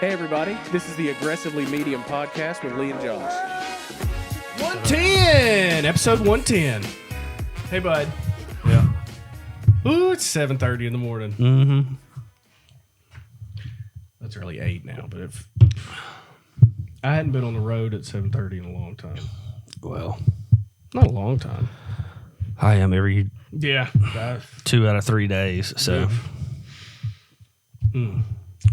Hey everybody, this is the Aggressively Medium podcast with Lee and Josh. 110, episode 110. Hey, bud. Yeah. Ooh, it's 7:30 in the morning. Mm-hmm. That's really 8 now, but if I hadn't been on the road at 7:30 in a long time. Well, Not a long time. I am every Yeah. 2 out of 3 days. So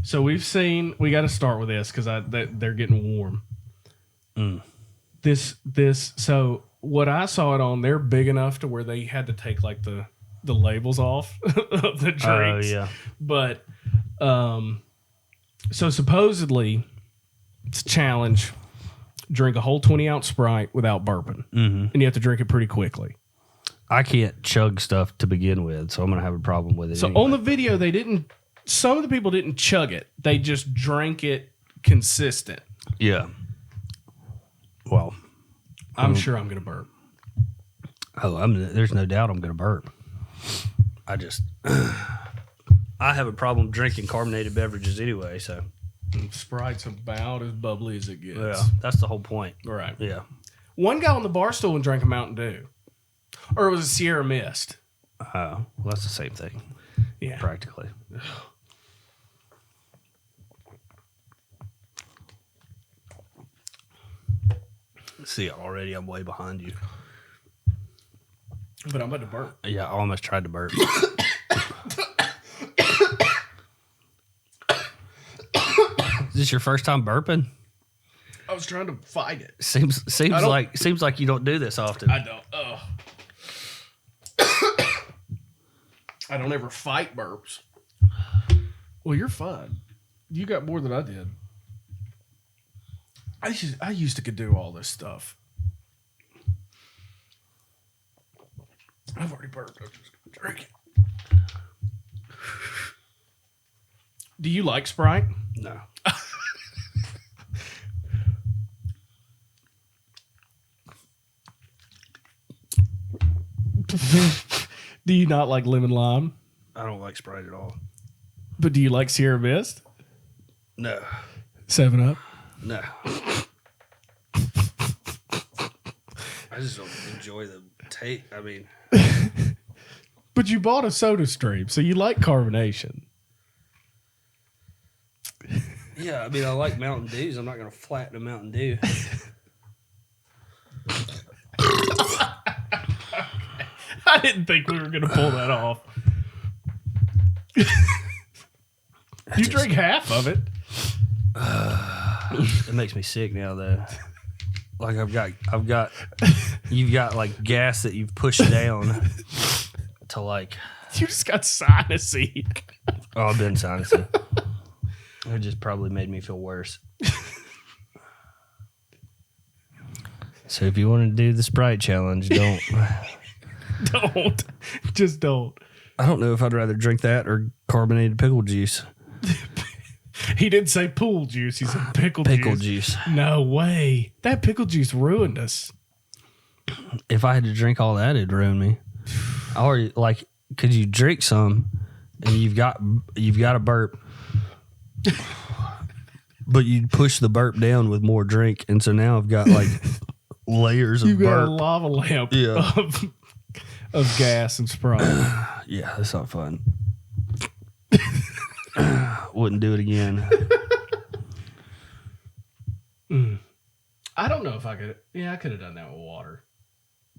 So we got to start with this because they're getting warm. So what I saw it on, they're big enough to where they had to take like the labels off of the drinks. Oh, yeah. But so supposedly it's a challenge. Drink a whole 20-ounce Sprite without burping. Mm-hmm. And you have to drink it pretty quickly. I can't chug stuff to begin with, so I'm going to have a problem with it. So anyway. on the video, some of the people didn't chug it. They just drank it consistent. Yeah. Well, I'm sure I'm going to burp. There's no doubt I'm going to burp. I have a problem drinking carbonated beverages anyway, so. Sprite's about as bubbly as it gets. Yeah, that's the whole point. Right. Yeah. One guy on the bar stool and drank a Mountain Dew. Or it was a Sierra Mist. Oh, well, that's the same thing. Yeah. Practically. See, already I'm way behind you. But I'm about to burp. Yeah, I almost tried to burp. Is this your first time burping? I was trying to fight it. Seems like you don't do this often. I don't. I don't ever fight burps. Well, you're fine. You got more than I did. I used to could do all this stuff. I've already burped. I'm just gonna drink it. Do you like Sprite? No. Do you not like lemon lime? I don't like Sprite at all. But do you like Sierra Mist? No. 7-Up? No. I just don't enjoy the taste. I mean, But you bought a soda stream, so you like carbonation. yeah, I like Mountain Dews. I'm not going to flatten a Mountain Dew. I didn't think we were going to pull that off. You drink half of it. It makes me sick now, though. Like you've got like gas that you've pushed down to like. You just got sinusy. Oh, I've been sinusy. It just probably made me feel worse. So if you want to do the Sprite challenge, don't. Don't. Just don't. I don't know if I'd rather drink that or carbonated pickle juice. He didn't say pool juice. He said pickle juice. No way. That pickle juice ruined us. If I had to drink all that, it'd ruin me. I already could you drink some and you've got a burp, but you push the burp down with more drink, and so now I've got like layers of You've got burp. a lava lamp Yeah. of gas and Sprite. Yeah, that's not fun. Wouldn't do it again. I don't know if I could. Yeah, I could have done that with water.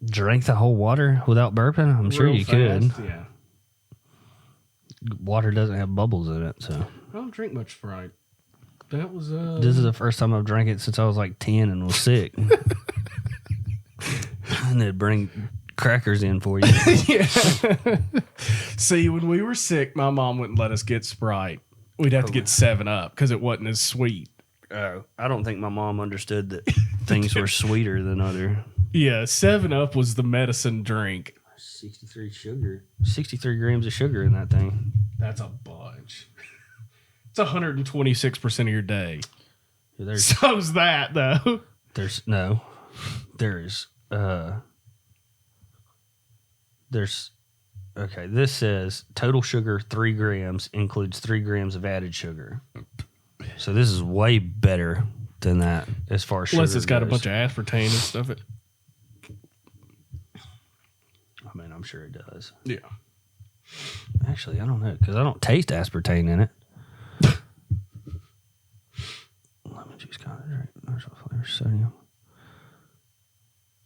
Drink the whole water without burping? I'm sure Real you fast, could. Yeah. Water doesn't have bubbles in it, so. I don't drink much Sprite. That was This is the first time I've drank it since I was like 10 and was sick. And they'd bring crackers in for you. Yeah. See, when we were sick, my mom wouldn't let us get Sprite. We'd have to get 7-Up because it wasn't as sweet. Oh, I don't think my mom understood that things were sweeter than other. Yeah, 7-Up was the medicine drink. 63 grams of sugar in that thing. That's a bunch. It's 126% of your day. Yeah, So's that, though. There's okay, this says total sugar 3 grams includes 3 grams of added sugar. So this is way better than that as far as sugar Unless it's got a goes. bunch of aspartame and stuff. I mean, I'm sure it does. Yeah. Actually, I don't know because I don't taste aspartame in it. Lemon juice concentrate, natural flavor, sodium,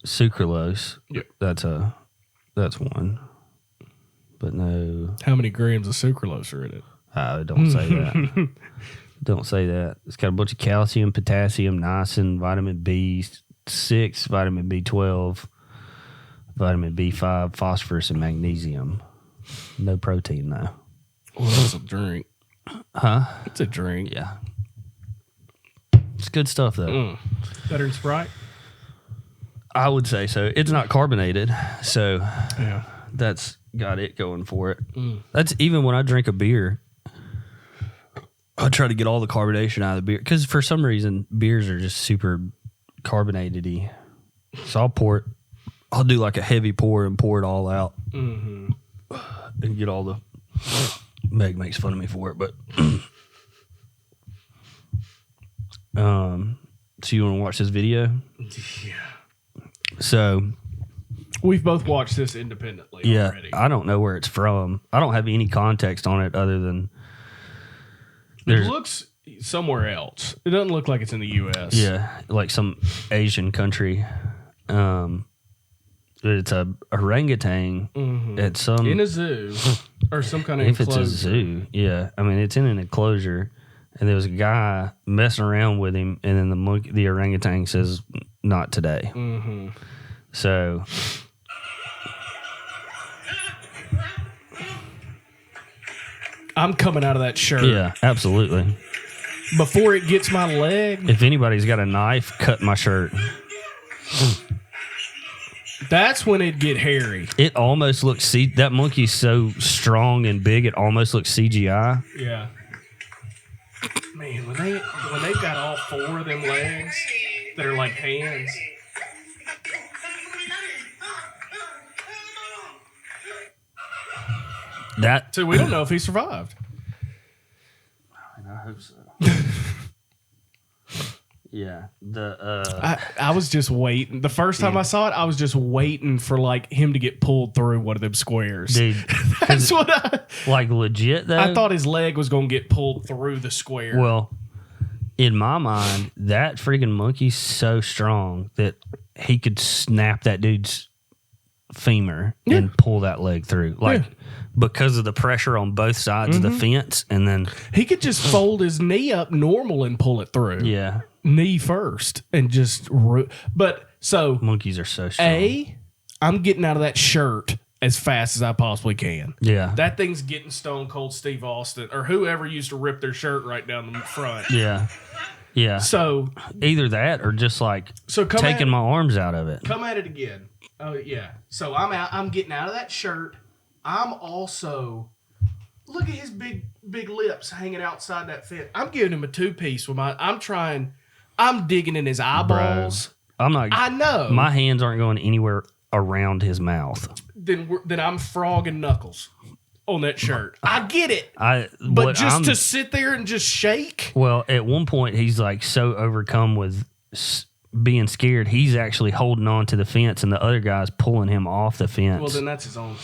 sucralose. Yeah. That's one, but no. How many grams of sucralose are in it? Don't say that. Don't say that. It's got a bunch of calcium, potassium, niacin, vitamin B6, vitamin B12, vitamin B5, phosphorus, and magnesium. No protein, though. Well, that's a drink. Huh? It's a drink. Yeah. It's good stuff, though. Better than Sprite? I would say so. It's not carbonated, so Yeah. that's got it going for it. That's even when I drink a beer, I try to get all the carbonation out of the beer because for some reason beers are just super carbonated-y. So I'll do like a heavy pour and pour it all out and get all the. Meg makes fun of me for it, but so you want to watch this video? Yeah. So We've both watched this independently yeah, already. I don't know where it's from. I don't have any context on it other than It looks somewhere else. It doesn't look like it's in the U.S. yeah, like some Asian country. It's a orangutan at some In a zoo or some kind of if enclosure. it's a zoo. Yeah, I mean it's in an enclosure, and there was a guy messing around with him, and then the orangutan says, "Not today." So. I'm coming out of that shirt. Yeah, absolutely. Before it gets my leg, If anybody's got a knife, cut my shirt. that's when it get hairy. It almost looks that monkey's so strong and big, it almost looks CGI. Yeah. Man, when they got all four of them legs that are like hands. That So we don't know if he survived. I hope so. Yeah. I was just waiting. The first time I saw it, I was just waiting for like him to get pulled through one of them squares. Dude, That's what like legit though. I thought his leg was going to get pulled through the square. Well, in my mind, that freaking monkey's so strong that he could snap that dude's femur and pull that leg through. Like because of the pressure on both sides of the fence, and then he could just fold his knee up normal and pull it through. yeah, Knee first and just but so monkeys are so strong. I'm getting out of that shirt as fast as I possibly can. Yeah. That thing's getting Stone Cold Steve Austin or whoever used to rip their shirt right down the front. Yeah. Yeah. So either that or just like come taking my arms out of it. Come at it again. Oh yeah. So I'm getting out of that shirt. I'm also look at his big lips hanging outside that fence. I'm giving him a 2-piece with I'm digging in his eyeballs. I'm not. I know. My hands aren't going anywhere around his mouth. Then I'm frogging Knuckles on that shirt. I get it. But to sit there and just shake. Well, at one point he's like so overcome with being scared, he's actually holding on to the fence, and the other guy's pulling him off the fence. Well, then that's his own.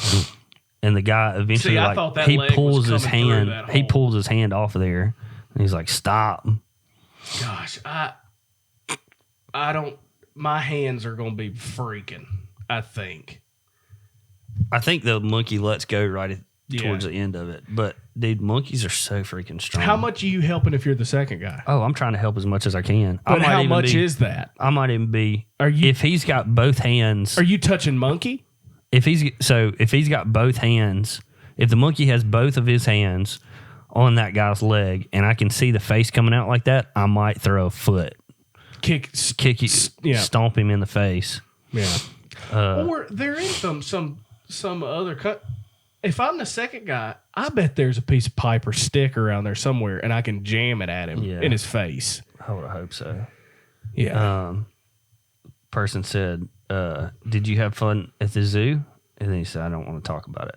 And the guy eventually I thought that he leg pulls was his coming through hand. that He hole. pulls his hand off of there, and he's like, "Stop." Gosh, I don't. My hands are gonna be freaking. I think. I think the monkey lets go towards the end of it. But dude, monkeys are so freaking strong. How much are you helping if you're the second guy? Oh, I'm trying to help as much as I can. But how much is that? I might even be. Are you? If he's got both hands. Are you touching monkey? If he's got both hands, if the monkey has both of his hands on that guy's leg, and I can see the face coming out like that, I might throw a foot, Kick stomp him in the face. Yeah. Or there is some other cut. If I'm the second guy, I bet there's a piece of pipe or stick around there somewhere, and I can jam it at him in his face. I would hope so. Yeah. Person said, "Did you have fun at the zoo?" And then he said, "I don't want to talk about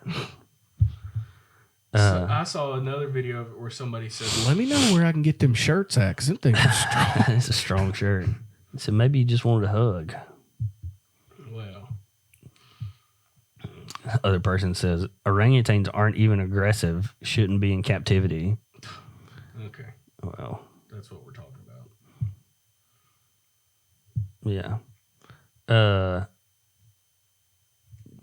So I saw another video of it where somebody said, "Let me know where I can get them shirts at, because them things are strong." It's a strong shirt. So maybe you just wanted a hug. Well, Other person says orangutans aren't even aggressive. Shouldn't be in captivity. okay, Well, that's what we're talking about. yeah.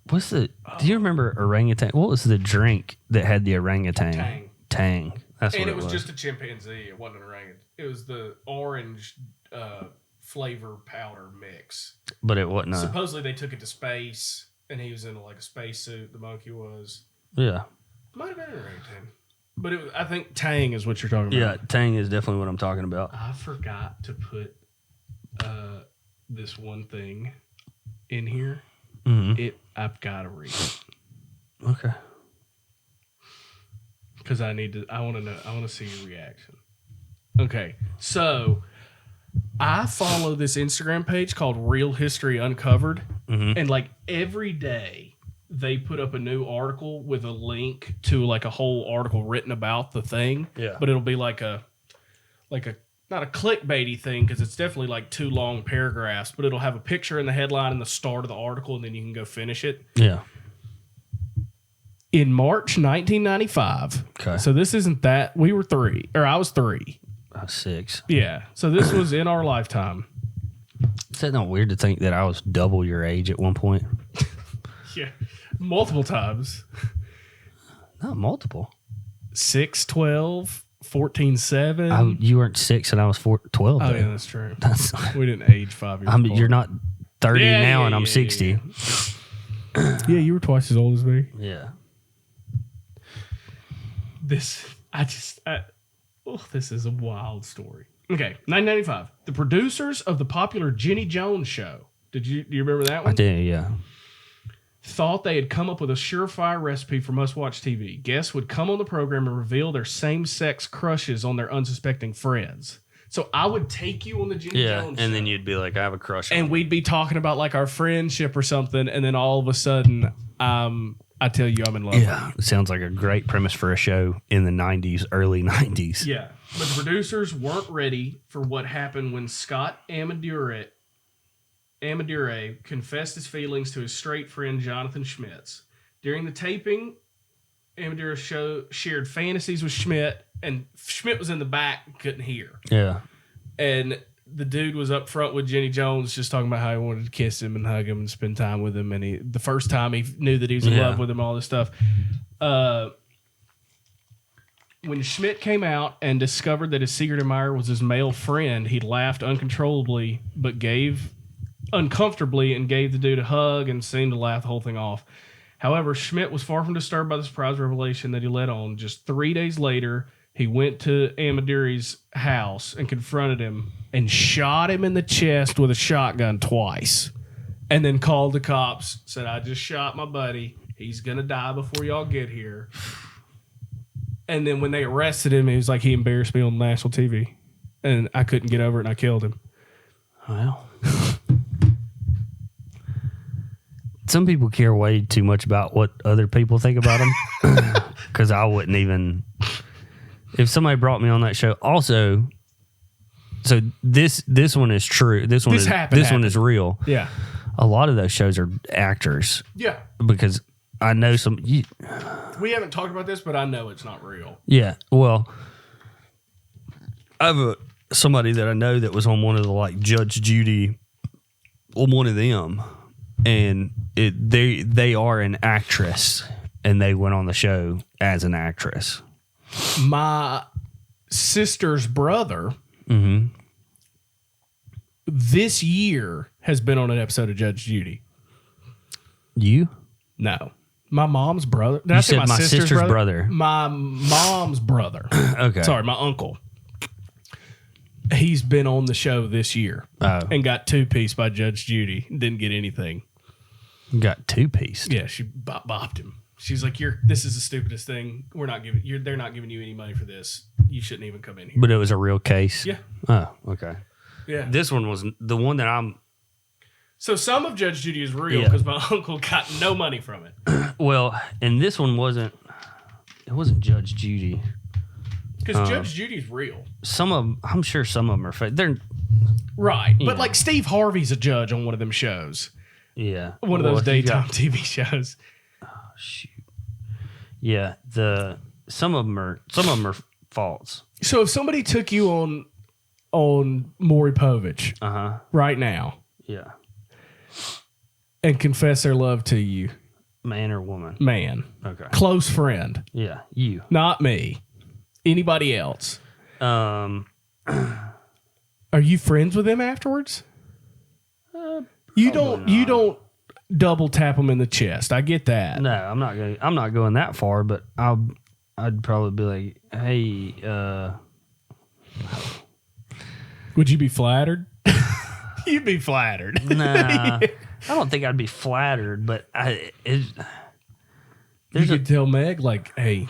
What's the? Do you remember orangutan? What was the drink that had the orangutan? Tang. Tang. That's And what it was just a chimpanzee. It wasn't an orangutan. It was the orange flavor powder mix. But it wasn't. Supposedly they took it to space, and he was in like a spacesuit. The monkey was. Yeah. Might have been an orangutan. But I think Tang is what you're talking Yeah. about. Tang is definitely what I'm talking about. I forgot to put this one thing in here. Mm-hmm. I've got to read it. Okay. Because I want to know. I want to see your reaction. Okay, so I follow this Instagram page called Real History Uncovered, and like every day they put up a new article with a link to like a whole article written about the thing. Yeah. But it'll be like a not a clickbaity thing, because it's definitely like 2 long paragraphs, but it'll have a picture in the headline and the start of the article, and then you can go finish it. Yeah. In March 1995. Okay. So this isn't that. We were 3, or I was 3. I was 6. Yeah. So this was in our lifetime. Is that not weird to think that I was double your age at one point? Yeah. Multiple times. Not multiple. 6, 12, 14, 7. You weren't 6 and I was 12. Oh, though. yeah, that's true. That's, We didn't age 5 years apart. you're not 30 Yeah, now yeah, and I'm yeah, 60. Yeah. Yeah, you were twice as old as me. Yeah. This is a wild story. Okay, 1995. The producers of the popular Jenny Jones show. Do you remember that one? I did, yeah. Thought they had come up with a surefire recipe for must-watch TV. Guests would come on the program and reveal their same-sex crushes on their unsuspecting friends. So I would take you on the Jenny Jones show, and then you'd be like, I have a crush on and we'd be talking about like our friendship or something, and then all of a sudden, I tell you I'm in love with you. Yeah, it sounds like a great premise for a show in the 90s, early 90s. Yeah, but the producers weren't ready for what happened when Scott Amadure confessed his feelings to his straight friend Jonathan Schmitz. During the taping, Amadure shared fantasies with Schmidt, and Schmidt was in the back and couldn't hear. Yeah. And the dude was up front with Jenny Jones just talking about how he wanted to kiss him and hug him and spend time with him. And the first time he knew that he was in love with him, all this stuff. When Schmidt came out and discovered that his secret admirer was his male friend, he laughed uncontrollably, but uncomfortably and gave the dude a hug and seemed to laugh the whole thing off. However, Schmidt was far from disturbed by the surprise revelation that he let on. Just 3 days later, he went to Amadure's house and confronted him and shot him in the chest with a shotgun twice. And then called the cops, said, I just shot my buddy. He's going to die before y'all get here. And then when they arrested him, he was like, he embarrassed me on national TV. And I couldn't get over it, and I killed him. Well, some people care way too much about what other people think about them. Because I wouldn't even... If somebody brought me on that show... Also, so this one is true. This one one is real. Yeah. A lot of those shows are actors. Yeah. Because I know some... We haven't talked about this, but I know it's not real. Yeah, well, I have somebody that I know that was on one of the like Judge Judy, on one of them, and they are an actress, and they went on the show as an actress. My sister's brother, this year has been on an episode of Judge Judy. You? No. My mom's brother. Did You I say said my sister's brother. My mom's brother. Okay. Sorry, my uncle. He's been on the show this year and got 2-piece by Judge Judy. Didn't get anything. Got 2-piece. Yeah, she bopped him. She's like, "This is the stupidest thing. They're not giving you any money for this. You shouldn't even come in here." But it was a real case? Yeah. Oh, okay. Yeah. This one was the one that I'm... So some of Judge Judy is real because my uncle got no money from it. Well, and this one wasn't... It wasn't Judge Judy. Because Judge Judy's real. I'm sure some of them are fake. They're right, but know. like Steve Harvey's a judge on one of them shows. Yeah, One of those daytime TV shows. Oh shoot. Yeah, some of them are false. So if somebody took you on Maury Povich right now, yeah, and confess their love to you, man or woman, man, okay, close friend, yeah, you, not me, anybody else, are you friends with them afterwards? You don't double tap them in the chest. I get that. No, I'm not going that far, but I'd probably be like, hey, would you be flattered? You'd be flattered. Nah, I don't think I'd be flattered, but you could tell Meg, like, hey,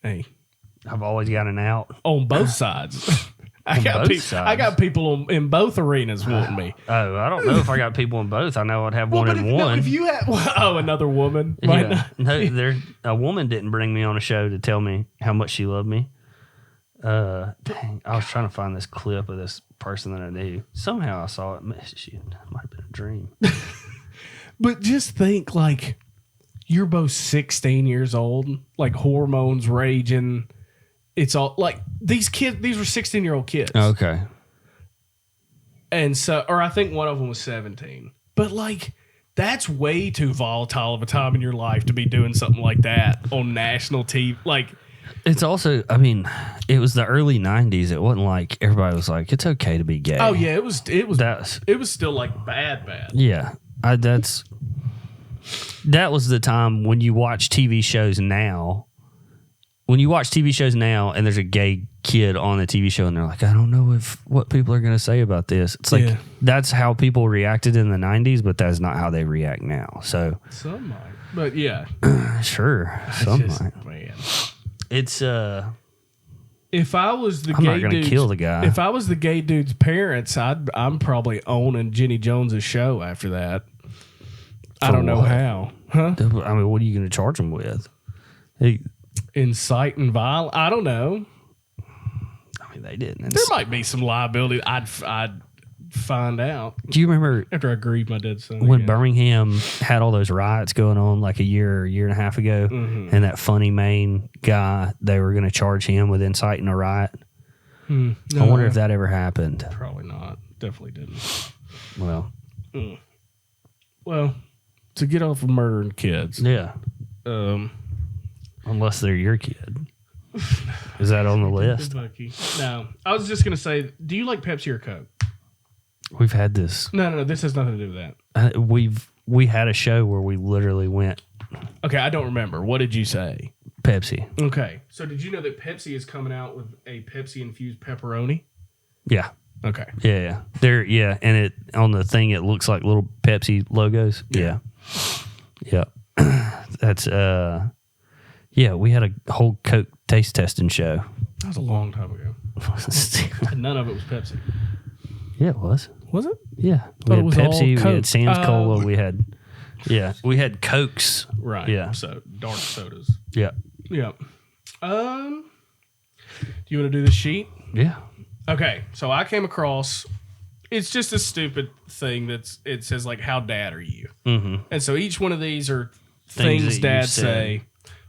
I've always got an out on both sides. I got people in both arenas wanting me. Oh, I don't know if I got people in both. I know I'd have one in one. No, if you had, another woman. Yeah. No, a woman didn't bring me on a show to tell me how much she loved me. Dang, I was trying to find this clip of this person that I knew. Somehow I saw it. It might have been a dream. But just think, like, you're both 16 years old, like hormones raging. It's all like these were 16-year-old kids. Okay. And so, or I think one of them was 17. But like, that's way too volatile of a time in your life to be doing something like that on national TV. Like, it's also, I mean, it was the early 90s. It wasn't like everybody was like, it's okay to be gay. oh yeah, it was still like bad. Yeah. That was the time when you watch TV shows now. When you watch TV shows now and there's a gay kid on the TV show and they're like, I don't know what people are going to say about this. It's like, that's how people reacted in the 90s, but that's not how they react now. So some might, but yeah, sure. Some might. Man. It's, if I was the I'm gay not going to kill the guy. If I was the gay dude's parents, I'm probably owning Jenny Jones's show after that. I don't know how. Huh? I mean, what are you going to charge him with? Inciting violence? I don't know. I mean, they didn't. There might be some liability. I'd find out. Do you remember after I grieved my dead son when Birmingham had all those riots going on like a year and a half ago, and that funny Maine guy, they were going to charge him with inciting a riot? No, I wonder if that ever happened. Probably not. Definitely didn't. Well, well, to get off of murdering kids, yeah. Unless they're your kid. Is that on the list? No. I was just going to say, do you like Pepsi or Coke? We've had this. No. This has nothing to do with that. We had a show where we literally went. Okay, I don't remember. What did you say? Pepsi. Okay. So did you know that Pepsi is coming out with a Pepsi-infused pepperoni? Yeah. Okay. Yeah. And it on the thing it looks like little Pepsi logos. Yeah. That's yeah, we had a whole Coke taste testing show. That was a long time ago. And none of it was Pepsi. Yeah, it was. Was it? Yeah. We had Pepsi, we had Sam's Cola, we had Cokes. Right. Yeah. So dark sodas. Yeah. Yeah. Do you want to do the sheet? Yeah. Okay. So I came across, it's just a stupid thing it says like, how dad are you? Mm-hmm. And so each one of these are things dads say.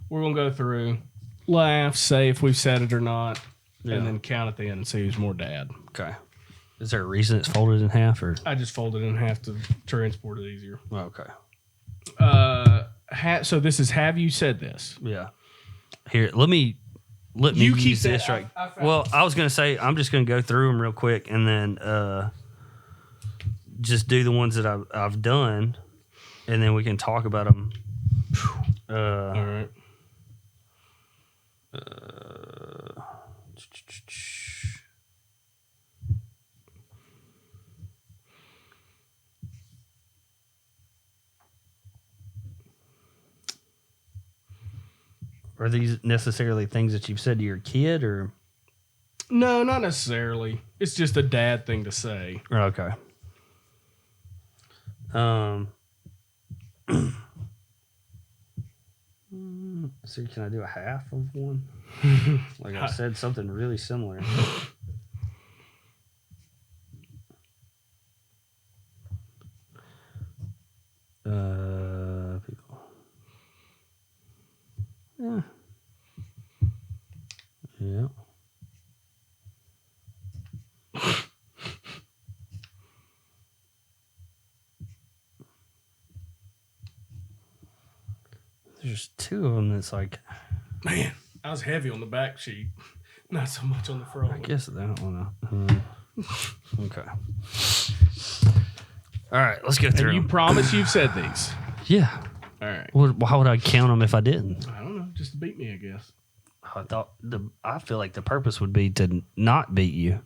We're going to go through, laugh, say if we've said it or not, and then count at the end and see who's more dad. Okay. Is there a reason it's folded in half? Or I just folded it in half to transport it easier. Okay. So this is, have you said this? Yeah. Here, let me You keep use that. this right. Well, I was going to say, I'm just going to go through them real quick and then just do the ones that I've done, and then we can talk about them. All right. Are these necessarily things that you've said to your kid, or? No, not necessarily. It's just a dad thing to say. Okay. So can I do a half of one? Like I said, something really similar. People. Yeah. Yeah. There's two of them that's like. Man, I was heavy on the back sheet, not so much on the front. I guess that one. Okay. All right, let's go through. And you promise you've said these. Yeah. All right. Well, why would I count them if I didn't? I don't know, just to beat me, I guess. I feel like the purpose would be to not beat you,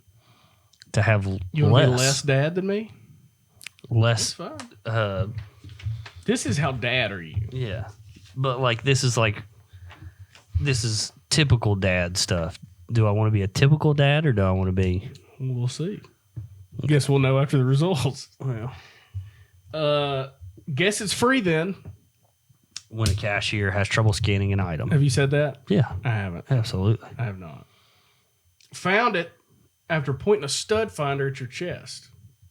to have You want to be less dad than me? less. That's fine. This is how dad are you? Yeah, but this is typical dad stuff. Do I want to be a typical dad or do I want to be? We'll see. Guess we'll know after the results. Well, guess it's free then. when a cashier has trouble scanning an item. Have you said that? Yeah, I haven't. absolutely. I have not. Found it after pointing a stud finder at your chest.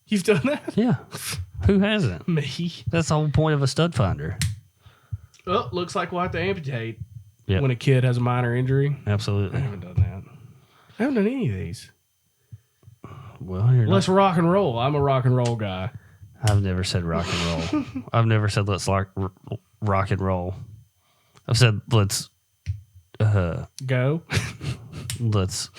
You've done that? Yeah, who hasn't? Me. That's the whole point of a stud finder. Oh, looks like we'll have to amputate Yep. when a kid has a minor injury. I Absolutely. haven't done that. I haven't done any of these. Well, you're Let's rock and roll. I'm a rock and roll guy. I've never said rock and roll. I've never said let's rock and roll. I've said let's Go. let's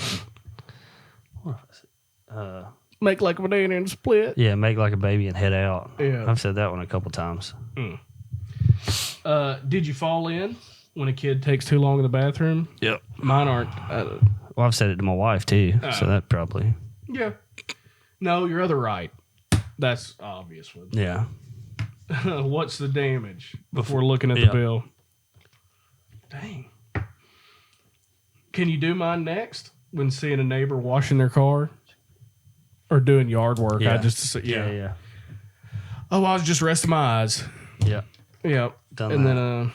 Make like a banana and split. yeah, make like a baby and head out. Yeah. I've said that one a couple times. Did you fall in when a kid takes too long in the bathroom? Yep. Mine aren't. Well, I've said it to my wife too, so that probably Yeah. No, your other right. That's obvious one. yeah. What's the damage before looking at the Yeah. bill? Dang. Can you do mine next when seeing a neighbor washing their car or doing yard work? Yeah. Yeah. Oh, I was just resting my eyes. Yeah. Yeah. Done And that. then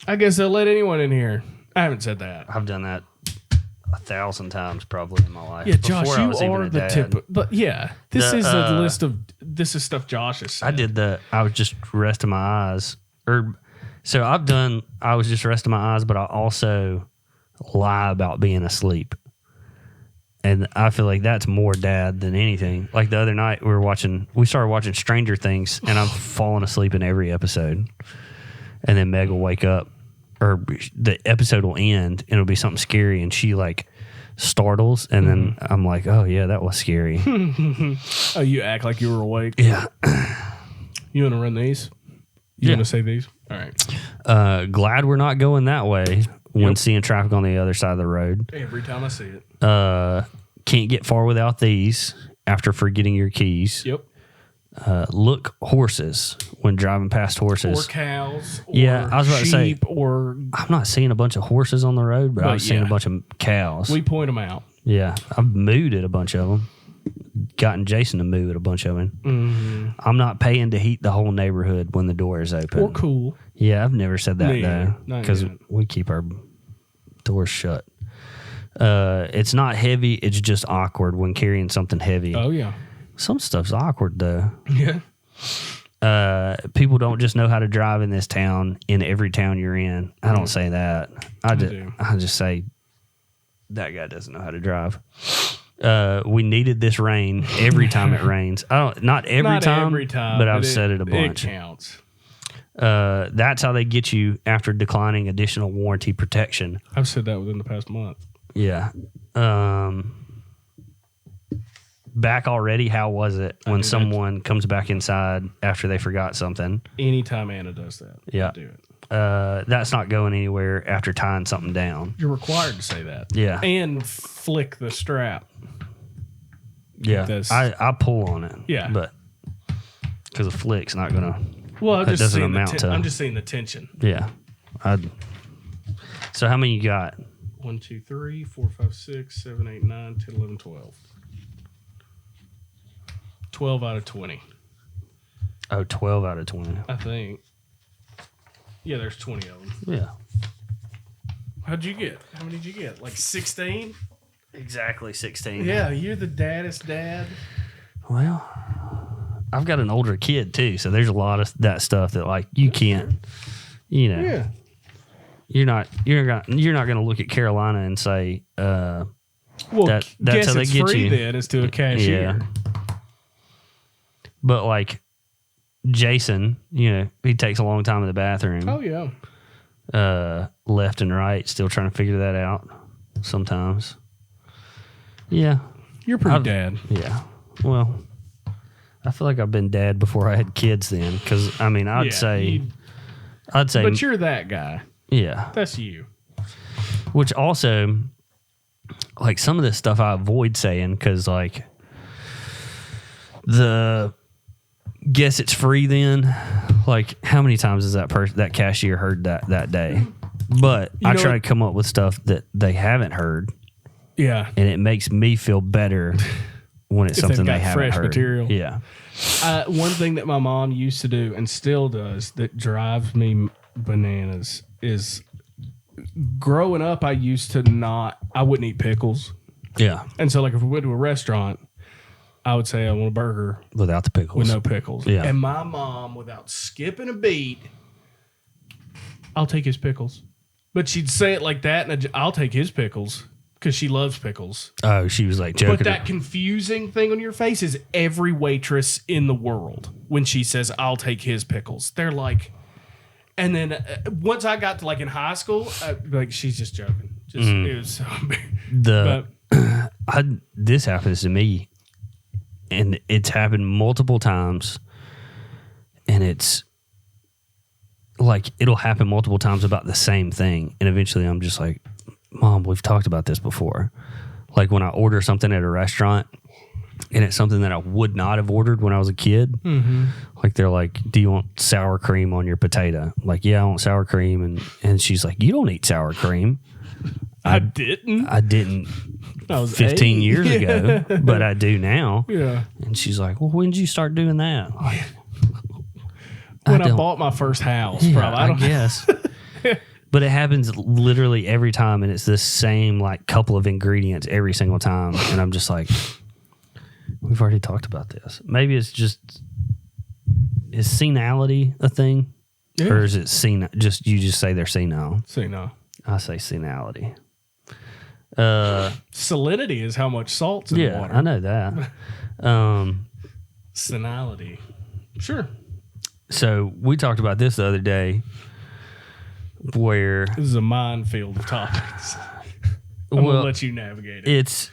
I guess they'll let anyone in here. I haven't said that. I've done that 1,000 times probably in my life. Yeah, Josh, Before I was you even are a the dad. tip. But yeah, this The, is a list of this is stuff Josh has said. I did that. I was just resting my eyes. I was just resting my eyes, but I also lie about being asleep. And I feel like that's more dad than anything. Like the other night we started watching Stranger Things and I'm falling asleep in every episode. And then Meg will wake up or the episode will end and it'll be something scary and she startles and then I'm like, oh yeah, that was scary. Oh, you act like you were awake. Yeah. You want to run these? You want to say these? All right. Glad we're not going that way when seeing traffic on the other side of the road. Every time I see it. Can't get far without these after forgetting your keys. Yep. Look horses when driving past horses. Or cows. Or Yeah, I was about to say- sheep, or I'm not seeing a bunch of horses on the road, but But I've seen yeah. a bunch of cows. we point them out. Yeah, I've mooed at a bunch of them. Gotten Jason to moo at a bunch of them. Mm-hmm. I'm not paying to heat the whole neighborhood when the door is open. Or cool. Yeah, I've never said that Me either. though, Not because yet. we keep our doors shut. It's not heavy. It's just awkward when carrying something heavy. Oh yeah. Some stuff's awkward though. Yeah. People don't just know how to drive in this town. In every town you're in, I don't say that. I do. just say that guy doesn't know how to drive. We needed this rain every time it rains. Not every time, but I've said it a bunch. It counts. That's how they get you after declining additional warranty protection. I've said that within the past month. Yeah. Back already? How was it when someone comes back inside after they forgot something? Anytime Anna does that, Yeah. I do it. That's not going anywhere after tying something down. You're required to say that. Yeah. And flick the strap. Yeah. This- I pull on it. Yeah. But because a flick's not going to. Well, That doesn't amount to- I'm just seeing the tension. Yeah. So how many you got? 1, 2, 3, 4, 5, 6, 7, 8, 9, 10, 11, 12. 12 out of 20. Oh, 12 out of 20. I think. Yeah, there's 20 of them. Yeah. How'd you get? How many did you get? Like 16? Exactly 16. Yeah, you're the daddest dad. Well, I've got an older kid too, so there's a lot of that stuff that like you can't, you know. Yeah. You're not gonna look at Carolina and say, Well, that's guess how they it's get free you. then is to a cashier. Yeah. But like Jason, you know, he takes a long time in the bathroom. Oh, yeah. Left and right, still trying to figure that out sometimes. Yeah. You're pretty dad. Yeah. Well, I feel like I've been dad before I had kids then, because I mean, I'd say, but you're that guy. yeah. That's you. Which also, like some of this stuff I avoid saying because like the guess it's free then, like how many times has that cashier heard that day? But I try to come up with stuff that they haven't heard. Yeah. And it makes me feel better when it's something they haven't fresh heard. material. Yeah. One thing that my mom used to do and still does that drives me bananas is growing up, I wouldn't eat pickles. Yeah. And so, like, if we went to a restaurant, I would say I want a burger Without the pickles. with no pickles. Yeah. And my mom, without skipping a beat, I'll take his pickles. But she'd say it like that, and I'll take his pickles because she loves pickles. Oh, she was like joking. But that confusing thing on your face is every waitress in the world when she says, I'll take his pickles. They're like, and then once I got to like in high school, like she's just joking. It was so this happens to me, and it's happened multiple times, and it's like it'll happen multiple times about the same thing, and eventually I'm just like, Mom, we've talked about this before. Like when I order something at a restaurant and it's something that I would not have ordered when I was a kid. Mm-hmm. Like they're like, do you want sour cream on your potato? I'm like, yeah, I want sour cream. And she's like, you don't eat sour cream. I didn't. I was 15 years ago, but I do now. Yeah. And she's like, well, when did you start doing that? Like, when I bought my first house, probably. I guess. But it happens literally every time, and it's the same like couple of ingredients every single time. And I'm just like, we've already talked about this. Maybe it's just, is senility a thing? Yeah. Or is it you just say they're senile? Senile. I say senility. Salinity is how much salt's in water. I know that. Senility. Sure. So we talked about this the other day where... This is a minefield of topics. I'm going to let you navigate it.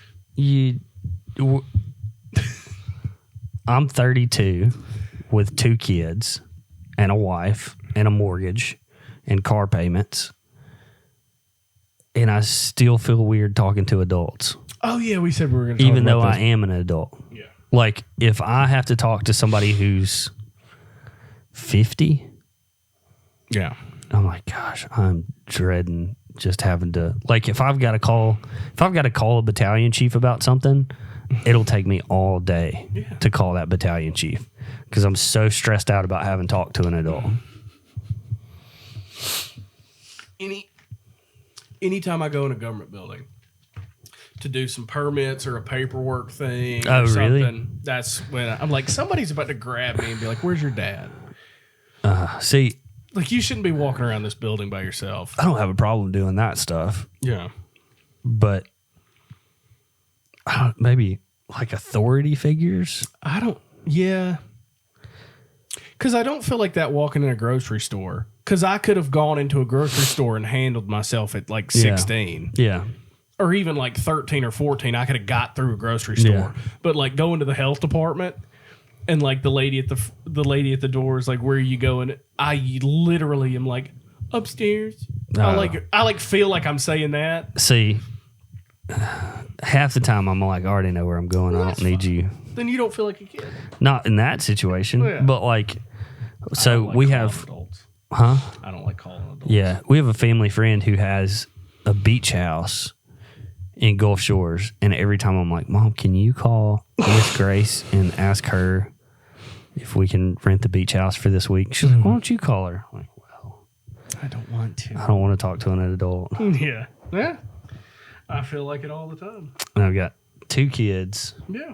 I'm 32 with 2 kids and a wife and a mortgage and car payments. And I still feel weird talking to adults. Oh, yeah, we said we were going to talk even about though this. I am an adult. Yeah. Like, if I have to talk to somebody who's 50, yeah, I'm like, gosh, I'm dreading just having to, like, if I've got to call a battalion chief about something, it'll take me all day to call that battalion chief because I'm so stressed out about having talked to an adult. Anytime I go in a government building to do some permits or a paperwork thing or something, really? That's when I'm like, somebody's about to grab me and be like, where's your dad? See, like, you shouldn't be walking around this building by yourself. I don't have a problem doing that stuff. Yeah. But maybe like authority figures? Yeah. Because I don't feel like that walking in a grocery store. Because I could have gone into a grocery store and handled myself at like 16. Yeah. Or even like 13 or 14. I could have got through a grocery store. Yeah. But like going to the health department and like the lady at the door is like, where are you going? I literally am like, upstairs. I feel like I'm saying that. See, half the time I'm like, I already know where I'm going. Well, I don't need you. Then you don't feel like a kid. Not in that situation, but like, so like we have, adults. Huh? I don't like calling adults. Yeah, we have a family friend who has a beach house in Gulf Shores, and every time I'm like, Mom, can you call Miss Grace and ask her if we can rent the beach house for this week? She's like, why don't you call her? I'm like, well, I don't want to. I don't want to talk to an adult. Yeah. Yeah. I feel like it all the time. And I've got 2 kids. Yeah.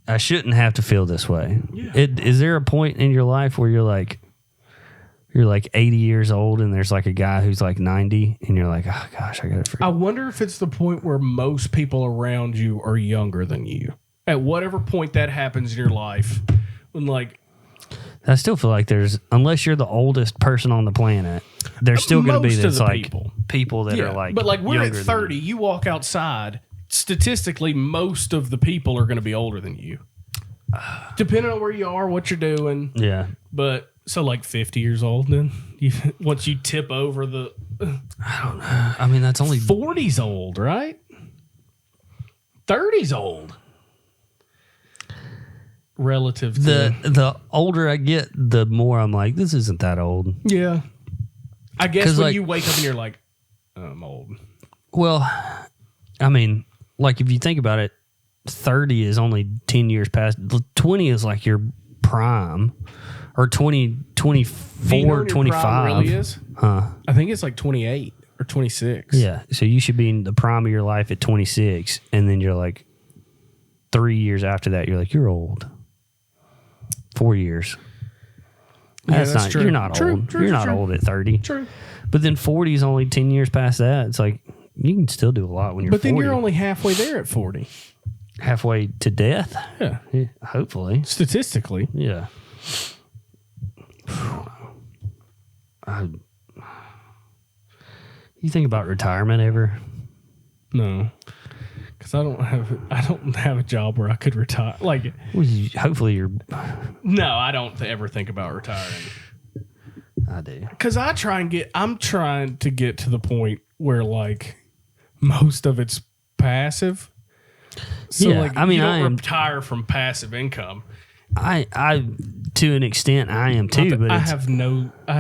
I shouldn't have to feel this way. Yeah. Is there a point in your life where you're like 80 years old and there's like a guy who's like 90 and you're like, oh gosh, I gotta forget. I wonder if it's the point where most people around you are younger than you. At whatever point that happens in your life, when like I still feel like unless you're the oldest person on the planet, there's still going to be most of this the like people that are like, but like we're at younger than 30, you walk outside, statistically most of the people are going to be older than you. Depending on where you are, what you're doing. Yeah. But so like 50 years old then? Once you tip over the I don't know. I mean, that's only 40's old, right? 30's old. Relative to the older I get, the more I'm like, this isn't that old. yeah. I guess 'Cause, when like, you wake up and you're like, I'm old. Well, I mean, like if you think about it, 30 is only 10 years past. 20 is like your prime, or 20, 24, Do you know when your 25. prime really is? Huh? I think it's like 28 or 26. Yeah. So you should be in the prime of your life at 26, and then you're like 3 years after that, you're like, you're old. 4 years. Yeah, That's not. true. You're not True, old. true, You're true, not true. old at 30. True. But then 40 is only 10 years past that. It's like you can still do a lot when you're But 40. then you're only halfway there at 40. Halfway to death. Yeah. Yeah, hopefully. Statistically. Yeah. You think about retirement ever? No. Because I don't have a job where I could retire. Like, Well, hopefully you're. no, I don't ever think about retiring. I do. Because I'm trying to get to the point where like most of it's passive. So Yeah, like, I mean, you don't I am- retire from passive income. I to an extent I am too, but I it's, have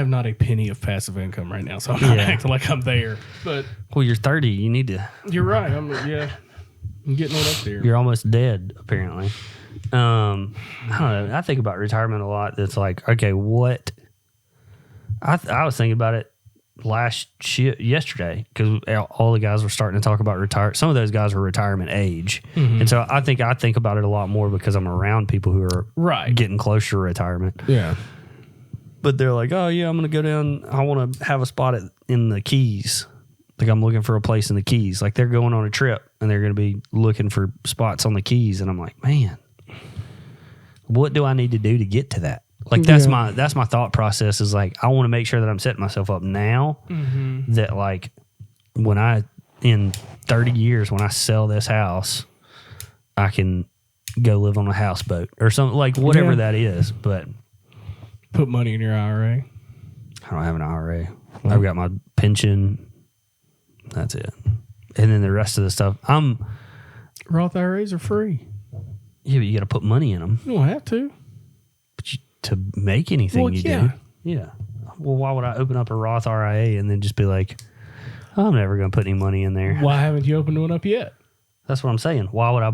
not a penny of passive income right now, so I'm not Yeah. acting like I'm there. But well, you're 30. You need to. you're right. I'm getting it up there. You're almost dead, apparently. I don't know. I think about retirement a lot. That's like, okay, what? I was thinking about it yesterday because all the guys were starting to talk about retire. Some of those guys were retirement age, and so I think about it a lot more because I'm around people who are Right. getting closer to retirement. Yeah. But they're like, oh yeah, I'm gonna go down. I want to have a spot in the Keys. Like I'm looking for a place in the Keys. Like they're going on a trip and they're gonna be looking for spots on the Keys, and I'm like, man, what do I need to do to get to that? Like that's my thought process is like I want to make sure that I'm setting myself up now that like when in 30 years when I sell this house, I can go live on a houseboat or something like whatever that is. But Put money in your IRA. I don't have an IRA. I've got my pension. That's it. And then the rest of the stuff, Roth IRAs are free. yeah, but you got to put money in them You don't have to. to make anything Well, you yeah. do. Yeah. Well, why would I open up a Roth IRA and then just be like, I'm never going to put any money in there? Why haven't you opened one up yet? That's what I'm saying. Why would I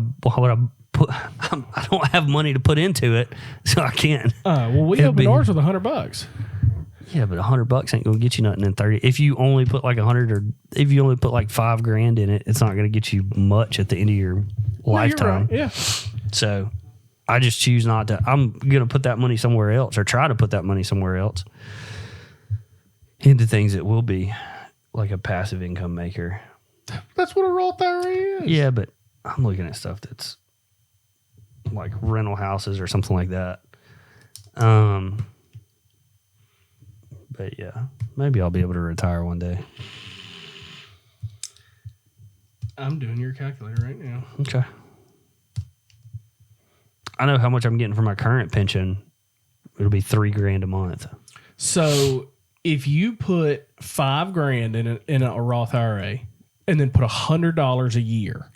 put, I don't have money to put into it, so I can't. Well, we It'd opened be- ours with $100. Yeah, but $100 ain't going to get you nothing in 30. If you only put like 100 or if you only put like $5,000 in it, it's not going to get you much at the end of your lifetime. You're right. Yeah. So I just choose not to. I'm going to put that money somewhere else or try to put that money somewhere else into things that will be like a passive income maker. That's what a Roth IRA is. Yeah, but I'm looking at stuff that's like rental houses or something like that. But yeah, maybe I'll be able to retire one day. I'm doing your calculator right now. Okay. I know how much I'm getting for my current pension. It'll be $3,000 a month. So if you put $5,000 in a Roth IRA and then put $100 a year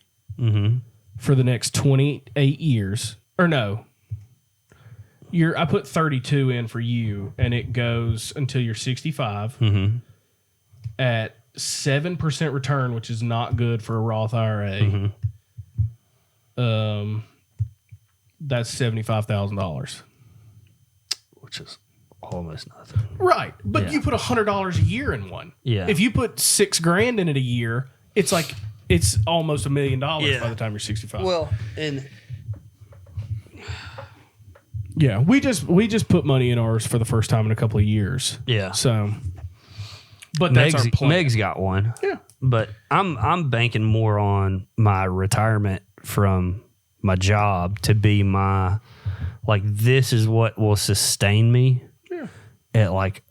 for the next 28 years, or no, I put 32 in for you, and it goes until you're 65 at 7% return, which is not good for a Roth IRA. That's $75,000. Which is almost nothing. Right. But Yeah. you put $100 a year in one. Yeah. If you put $6,000 in it a year, it's like it's almost $1 million Yeah. by the time you're 65. Well, and yeah, we just put money in ours for the first time in a couple of years. yeah, So, but that's our plan. Meg's got one. Yeah. But I'm banking more on my retirement from my job to be my, like, this is what will sustain me at like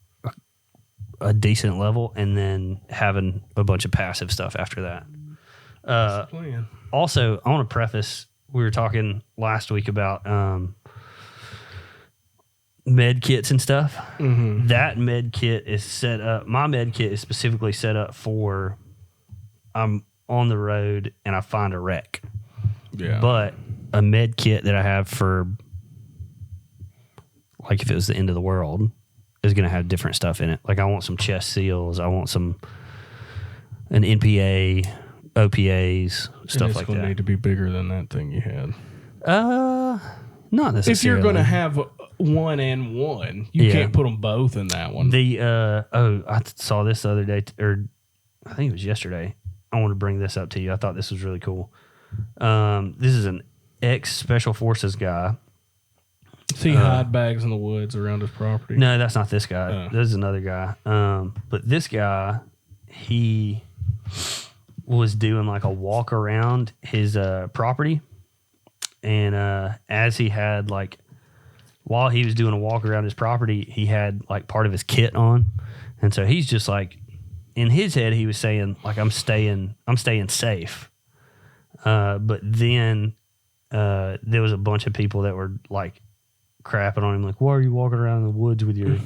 a decent level, and then having a bunch of passive stuff after that. That's the plan. Also, I want to preface, we were talking last week about med kits and stuff. Mm-hmm. That med kit is set up, my med kit is specifically set up for I'm on the road and I find a wreck. Yeah. But a med kit that I have for, like, if it was the end of the world, is going to have different stuff in it. Like, I want some chest seals, I want an NPA, OPAs, stuff like It's going to that. need to be bigger than that thing you had. Not necessarily. If you're going to have one and one, you can't put them both in that one. I saw this the other day, or I think it was yesterday. I want to bring this up to you. I thought this was really cool. This is an ex-Special Forces guy. See hide bags in the woods around his property. No, that's not this guy. This is another guy. But this guy, he was doing like a walk around his property. And as he had, like, while he was doing a walk around his property, he had like part of his kit on. And so he's just like, in his head, he was saying, like, I'm staying safe. But then there was a bunch of people that were like crapping on him, like, why are you walking around in the woods with your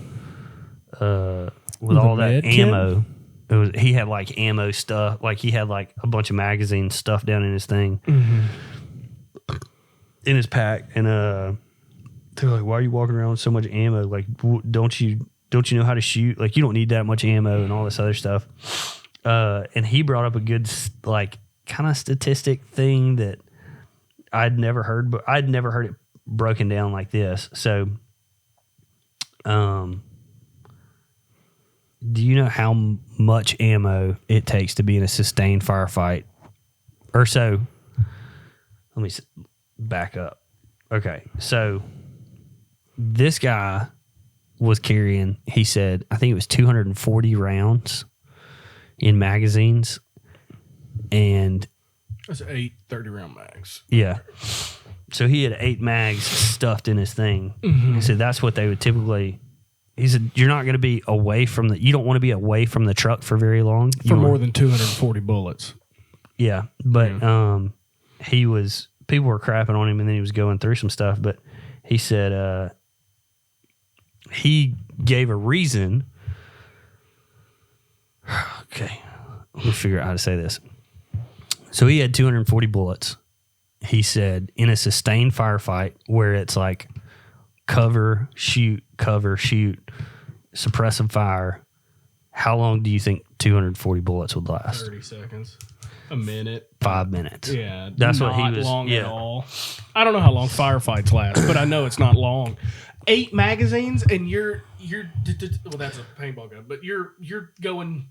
with all that ammo? He had like ammo stuff, like he had like a bunch of magazines stuffed down in his thing, in his pack, and they're like, why are you walking around with so much ammo? Like, don't you know how to shoot? Like, you don't need that much ammo and all this other stuff. And he brought up a good, like, kind of statistic thing that I'd never heard, but I'd never heard it broken down like this. So, do you know how much ammo it takes to be in a sustained firefight? Or so, let me back up. Okay, so this guy was carrying, he said, I think it was 240 rounds in magazines. And That's 8 30-round mags. yeah. So he had 8 mags stuffed in his thing. Mm-hmm. He said that's what they would typically, he said, you're not going to be away from you don't want to be away from the truck for very long. For more than 240 bullets. Yeah. But people were crapping on him, and then he was going through some stuff. But he said he gave a reason. Okay. Let me figure out how to say this. So he had 240 bullets. He said in a sustained firefight where it's like cover, shoot, suppressive fire, how long do you think 240 bullets would last? 30 seconds. A minute. 5 minutes. Yeah. That's not what he was. long yeah. at all. I don't know how long firefights last, but I know it's not long. 8 magazines, and you're well, that's a paintball gun, but you're going.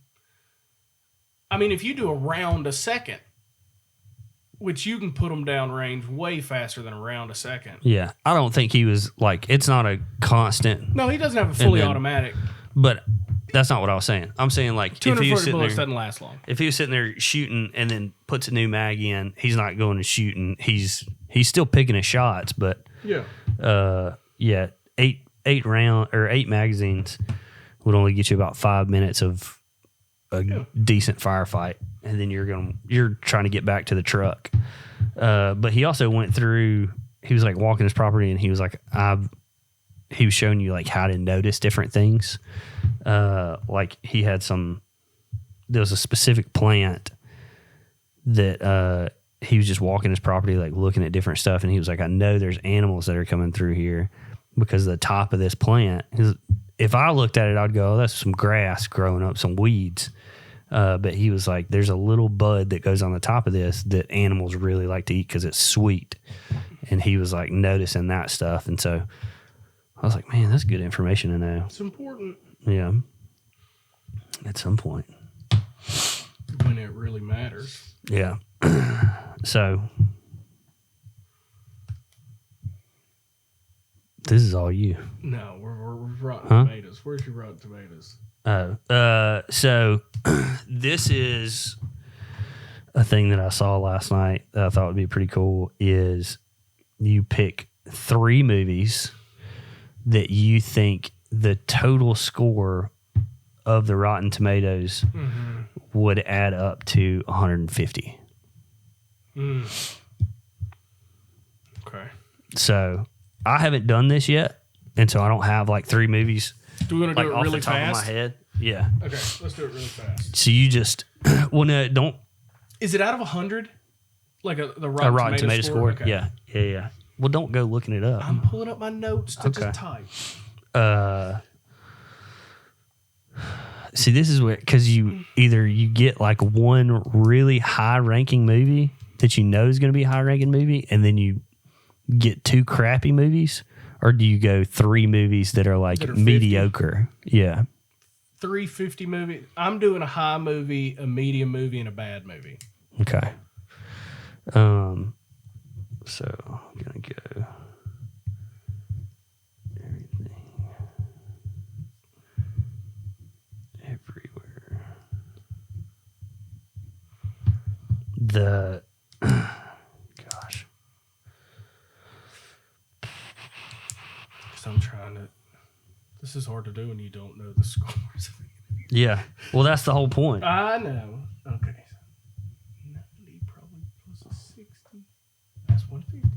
I mean, if you do a round a second, which you can put them down range way faster than a round a second. Yeah. I don't think he was like, it's not a constant. No, he doesn't have a fully automatic. But that's not what I was saying. I'm saying, like, if he was 240 sitting bullets there, doesn't last long. if he was sitting there shooting and then puts a new mag in, he's not going to shooting. He's still picking his shots, but Yeah. eight magazines would only get you about 5 minutes of a decent firefight, and then you're trying to get back to the truck. But he also went through. He was like walking his property, and he was like, he was showing you like how to notice different things. Like he had there was a specific plant that he was just walking his property, like looking at different stuff, and he was like, I know there's animals that are coming through here because the top of this plant. If I looked at it, I'd go, oh, that's some grass growing up, some weeds. But he was like, there's a little bud that goes on the top of this that animals really like to eat because it's sweet. And he was like noticing that stuff. And so I was like, man, that's good information to know. It's important. Yeah. At some point. When it really matters. Yeah. So this is all you. No, we're Rotten Tomatoes. Where's your Rotten Tomatoes? So this is a thing that I saw last night that I thought would be pretty cool is you pick 3 movies that you think the total score of the Rotten Tomatoes would add up to 150. Okay. So I haven't done this yet, and so I don't have like 3 movies. Do we want to do it off really the top fast? of my head. Yeah. Okay, let's do it really fast. So you just well, no, don't. Is it out of 100? Like the A Rotten, Rotten Tomato score? Okay. Yeah. Well, don't go looking it up. I'm pulling up my notes to just type. See, this is where, because you get like one really high ranking movie that you know is going to be a high ranking movie, and then you get 2 crappy movies, or do you go 3 movies that are like that are mediocre? 50? Yeah. 350 movie. I'm doing a high movie, a medium movie, and a bad movie. Okay. So I'm gonna go everything everywhere. Gosh. So I'm trying to. This is hard to do when you don't know the scores. Yeah. Well, that's the whole point. I know. Okay. 90 probably plus a 60. That's 150.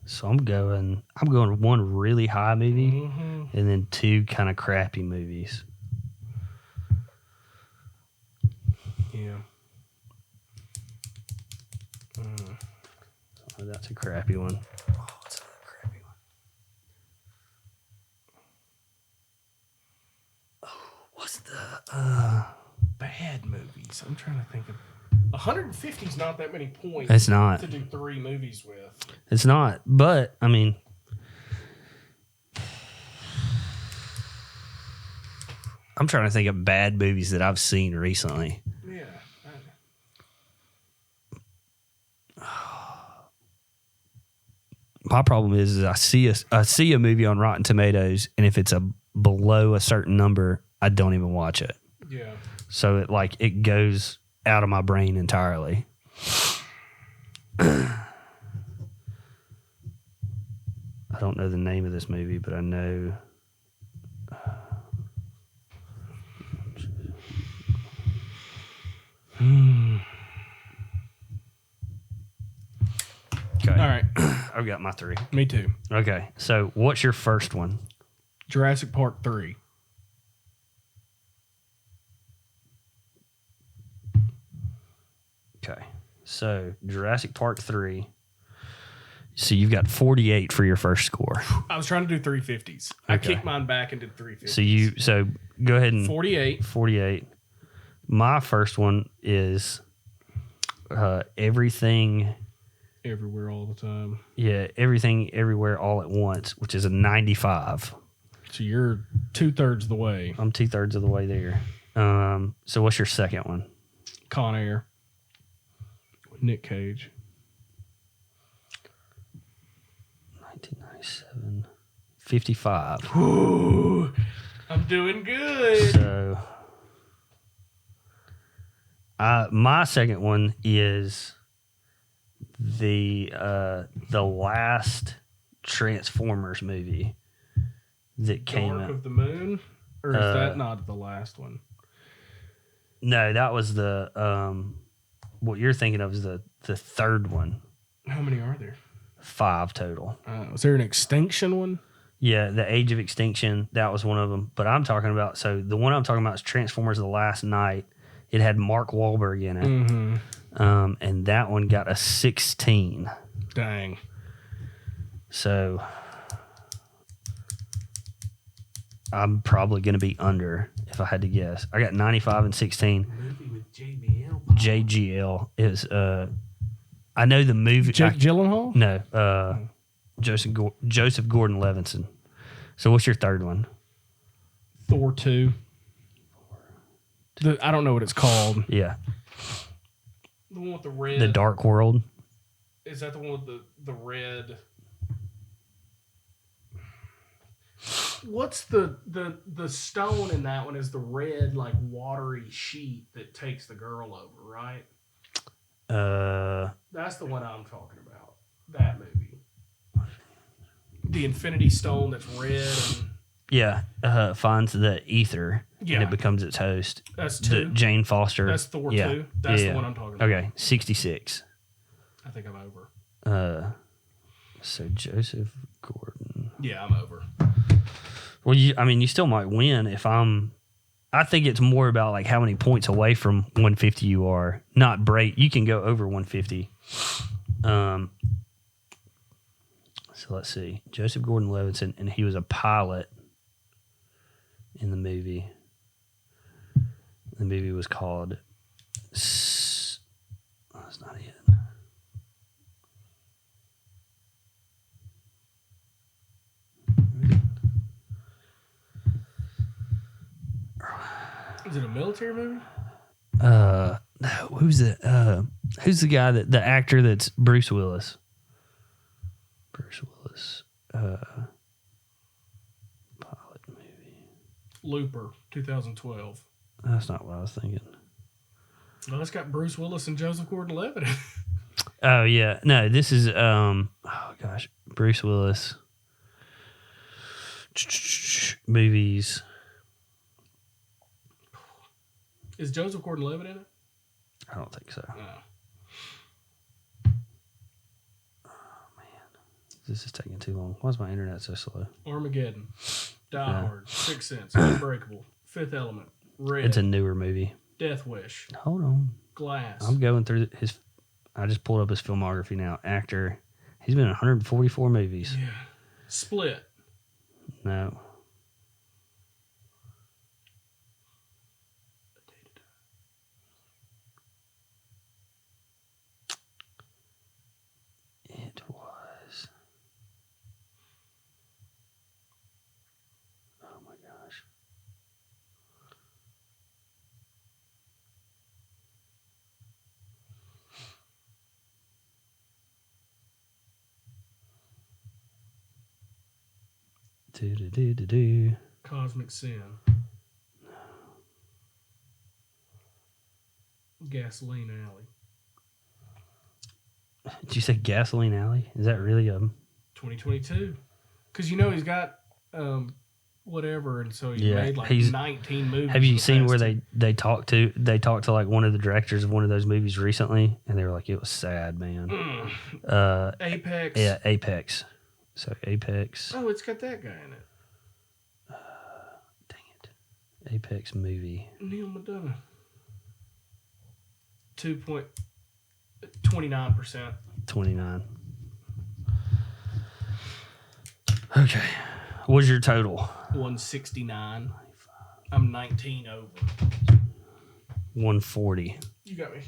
So I'm going 1 really high movie and then 2 kind of crappy movies. Yeah. Oh, that's a crappy one. Oh, what's another crappy one? Oh, what's the Bad movies. I'm trying to think of. 150 is not that many points. It's not. To do 3 movies with. It's not, but I mean, I'm trying to think of bad movies that I've seen recently. Yeah. My problem is I see a movie on Rotten Tomatoes, and if it's below a certain number, I don't even watch it. Yeah. So it goes out of my brain entirely. I don't know the name of this movie, but I know. Okay. All right. I've got my 3. Me too. Okay. So what's your first one? Jurassic Park 3. Okay. So Jurassic Park 3. So you've got 48 for your first score. I was trying to do 350s. I kicked mine back and did 350s. So go ahead and 48. 48. My first one is Everything Everywhere all the time. Yeah, Everything Everywhere All at Once, which is a 95. So you're 2/3 of the way. I'm 2/3 of the way there. So what's your second one? Con Air. Nick Cage. 1997. 55. Ooh, I'm doing good. So my second one is the last Transformers movie that came Dark out. of the Moon? Or is that not the last one? No, that was the what you're thinking of is the third one. How many are there? 5 total. Was there an Extinction one? Yeah, the Age of Extinction, that was one of them. But I'm talking about, so the one I'm talking about is Transformers The Last Night. It had Mark Wahlberg in it. Mm-hmm. And that one got a 16. Dang. So I'm probably going to be under if I had to guess. I got 95 and 16. Movie with JBL. JGL is, I I know the movie. Jake Gyllenhaal? No, Joseph Gordon-Levitt. So what's your third one? Thor 2. I don't know what it's called. Yeah. The one with the red. The Dark World. Is that the one with the red? What's the stone in that one is the red, like, watery sheet that takes the girl over, right? That's the one I'm talking about. That movie. The Infinity Stone that's red and... Yeah, finds the ether Yeah. and it becomes its host. That's 2. Jane Foster. That's Thor yeah. 2. That's the one I'm talking about. Okay, 66. I think I'm over. So Joseph Gordon. Yeah, I'm over. Well, you still might win if I'm. I think it's more about like how many points away from 150 you are. Not break. You can go over 150. So let's see. Joseph Gordon-Levitt, and he was a pilot in the movie. The movie was called. That's not it. Is it a military movie? No, who's the guy the actor that's Bruce Willis? Bruce Willis. Pilot movie. Looper, 2012. That's not what I was thinking. Well, it's got Bruce Willis and Joseph Gordon-Levitt. Oh yeah. No, this is oh gosh. Bruce Willis. Movies. Is Joseph Gordon-Levitt in it? I don't think so. No. This is taking too long. Why is my internet so slow? Armageddon, Die Hard, Sixth Sense, Unbreakable, Fifth Element, Red. It's a newer movie. Death Wish. Hold on. Glass. I'm going through his. I just pulled up his filmography now. Actor. He's been in 144 movies. Yeah. Split. No. It was. Oh my gosh. Do. Cosmic Sin. Gasoline Alley. Did you say Gasoline Alley? Is that really 2022. Because he's got whatever, and so he Yeah, made like he's- 19 movies. Have you the seen past where two- they talked to like one of the directors of one of those movies recently, and they were like, it was sad, man. Apex? Yeah, Apex. So Apex. Oh, it's got that guy in it. Dang it. Apex movie. Neil Madonna. 2.29%. 29. Okay. What's your total? 169. I'm 19 over. 140. You got me.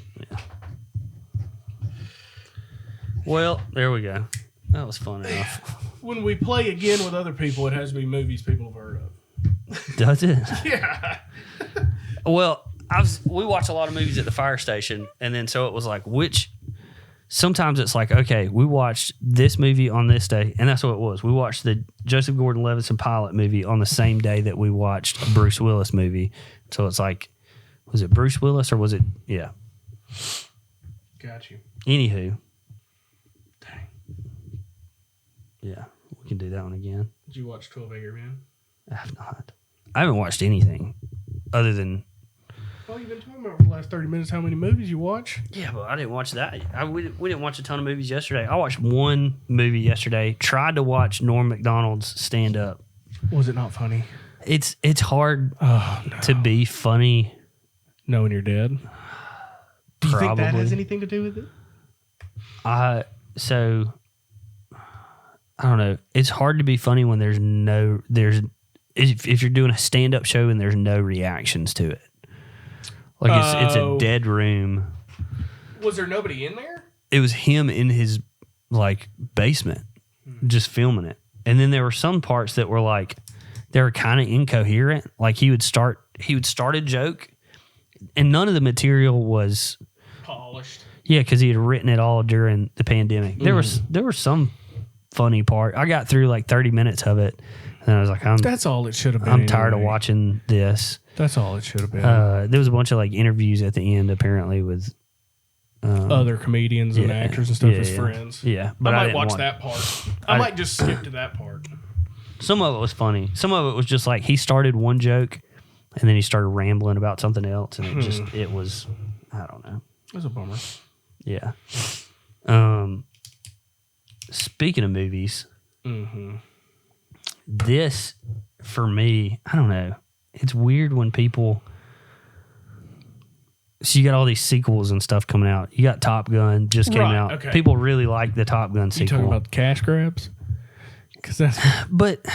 Well, there we go. That was fun enough. When we play again with other people, it has to be movies people have heard of. Does it? Yeah. Well, we watch a lot of movies at the fire station, and then so it was like, sometimes it's like, okay, we watched this movie on this day, and that's what it was. We watched the Joseph Gordon-Levitt pilot movie on the same day that we watched a Bruce Willis movie. So it's like, was it Bruce Willis or was it, yeah. Got you. Anywho. Dang. Yeah, we can do that one again. Did you watch 12 Angry Men? I have not. I haven't watched anything other than. Oh, you've been talking about for the last 30 minutes how many movies you watch? Yeah, but I didn't watch that. We didn't watch a ton of movies yesterday. I watched one movie yesterday. Tried to watch Norm Macdonald's stand up. Was it not funny? It's hard to be funny. Knowing you're dead. Do you think that Probably. has anything to do with it? I don't know. It's hard to be funny when if you're doing a stand up show and there's no reactions to it. Like it's a dead room. Was there nobody in there? it was him in his like basement just filming it. And then there were some parts that were like they were kind of incoherent. Like he would start a joke and none of the material was polished. Yeah, because he had written it all during the pandemic. There was some funny part. I got through like 30 minutes of it, and I was like, that's all it should have been. I'm tired of watching this. That's all it should have been. There was a bunch of like interviews at the end, apparently with other comedians and actors and stuff as friends. Yeah, but I might watch that part. I might just skip to that part. Some of it was funny. Some of it was just like he started one joke, and then he started rambling about something else, and it was I don't know. It was a bummer. Yeah. Speaking of movies, this for me, I don't know. It's weird when people. So you got all these sequels and stuff coming out. You got Top Gun just came out. Okay. People really like the Top Gun sequel. You talking about the cash grabs? Because that's. But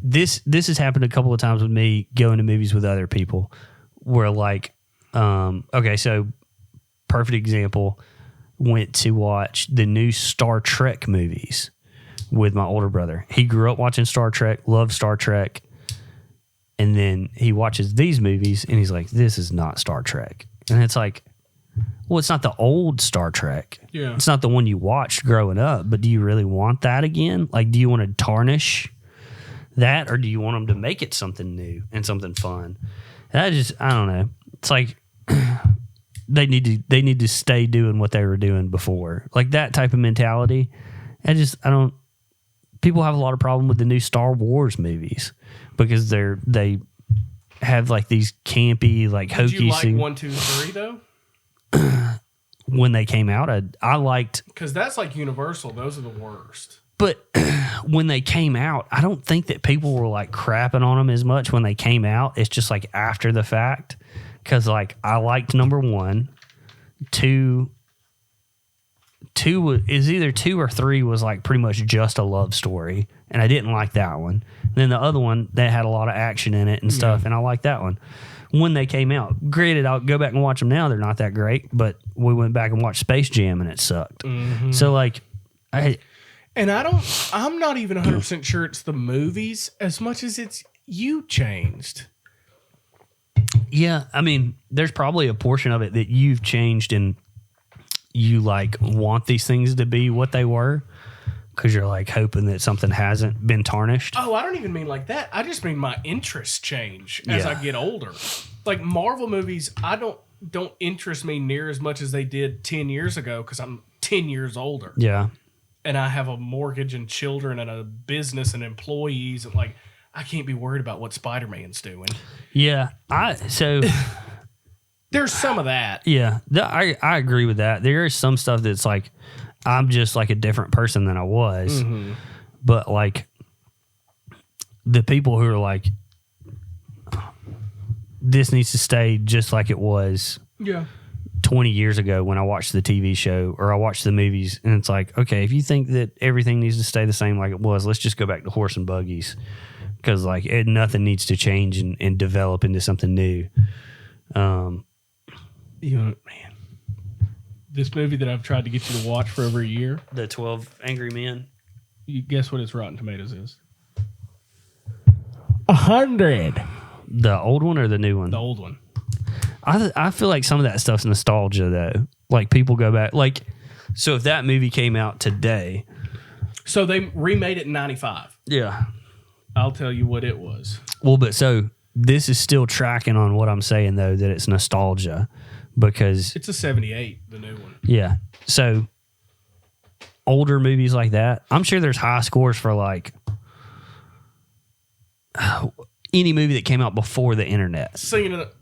this has happened a couple of times with me going to movies with other people, where like, okay, so. Perfect example, went to watch the new Star Trek movies with my older brother. He grew up watching Star Trek, loved Star Trek, and then he watches these movies and he's like, this is not Star Trek. And it's like, well, it's not the old Star Trek. Yeah. It's not the one you watched growing up, but do you really want that again? Like, do you want to tarnish that, or do you want them to make it something new and something fun? And I don't know. It's like... They need to stay doing what they were doing before. Like that type of mentality. People have a lot of problem with the new Star Wars movies because they have like these campy, like hokey. Did you like 1, 2, 3 though? When they came out, I liked, because that's like Universal. Those are the worst. But when they came out, I don't think that people were like crapping on them as much when they came out. It's just like after the fact. Because, like, I liked number 1. 2 is either 2 or 3 was, like, pretty much just a love story. And I didn't like that one. And then the other one, that had a lot of action in it and stuff. And I liked that one. When they came out. Granted, I'll go back and watch them now. They're not that great. But we went back and watched Space Jam and it sucked. So, like, I'm not even 100% sure it's the movies as much as it's you changed. Yeah, I mean, there's probably a portion of it that you've changed and you like want these things to be what they were because you're like hoping that something hasn't been tarnished. Oh, I don't even mean like that. I just mean my interests change as I get older. Like Marvel movies, don't interest me near as much as they did 10 years ago because I'm 10 years older. Yeah. And I have a mortgage and children and a business and employees and like I can't be worried about what Spider-Man's doing. Yeah, there's some of that. Yeah, I agree with that. There is some stuff that's like I'm just like a different person than I was. But like the people who are like this needs to stay just like it was. Yeah. 20 years ago when I watched the TV show or I watched the movies, and it's like, okay, if you think that everything needs to stay the same like it was, let's just go back to horse and buggies. Because like nothing needs to change and develop into something new. Man, this movie that I've tried to get you to watch for over a year, The 12 Angry Men. You guess what its Rotten Tomatoes is? 100. The old one or the new one? The old one. I feel like some of that stuff's nostalgia though. Like people go back. Like so, if that movie came out today, so they remade it in '95. Yeah. I'll tell you what it was. Well, but so this is still tracking on what I'm saying, though, that it's nostalgia because... It's a 78, the new one. Yeah. So older movies like that, I'm sure there's high scores for like any movie that came out before the internet. Singing it.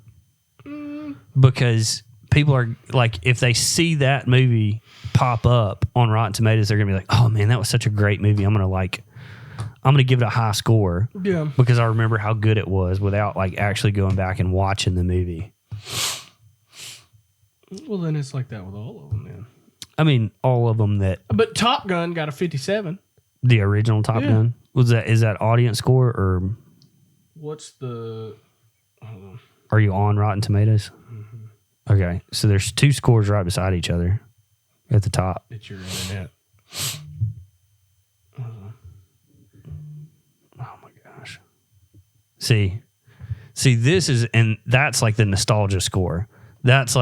Because people are like, if they see that movie pop up on Rotten Tomatoes, they're going to be like, oh man, that was such a great movie. I'm going to give it a high score. Yeah. Because I remember how good it was without like actually going back and watching the movie. Well, then it's like that with all of them then. I mean, all of them that... But Top Gun got a 57. The original Top Gun? Is that audience score or... What's the... Are you on Rotten Tomatoes? Okay, so there's 2 scores right beside each other at the top. It's your internet. Oh my gosh. See, this is, and that's like the nostalgia score. That's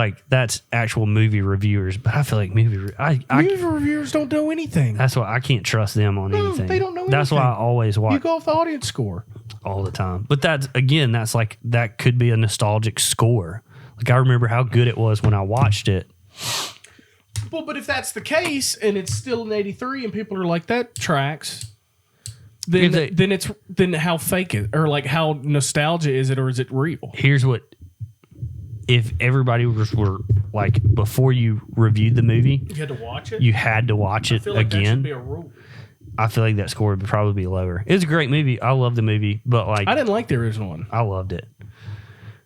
actual movie reviewers, but I feel like movie reviewers don't know anything. That's why I can't trust them on anything. They don't know That's anything. why I always watch. You go off the audience score all the time. But that's like that could be a nostalgic score. Like I remember how good it was when I watched it. Well, but if that's the case and it's still an 83 and people are like that tracks, then how fake it, or like how nostalgia is it, or is it real? Here's what, if everybody were like, before you reviewed the movie, You had to watch it. you had to watch it I feel like that should again. be a rule. I feel like that score would probably be lower. It was a great movie. I love the movie, but like I didn't like the original one. I loved it.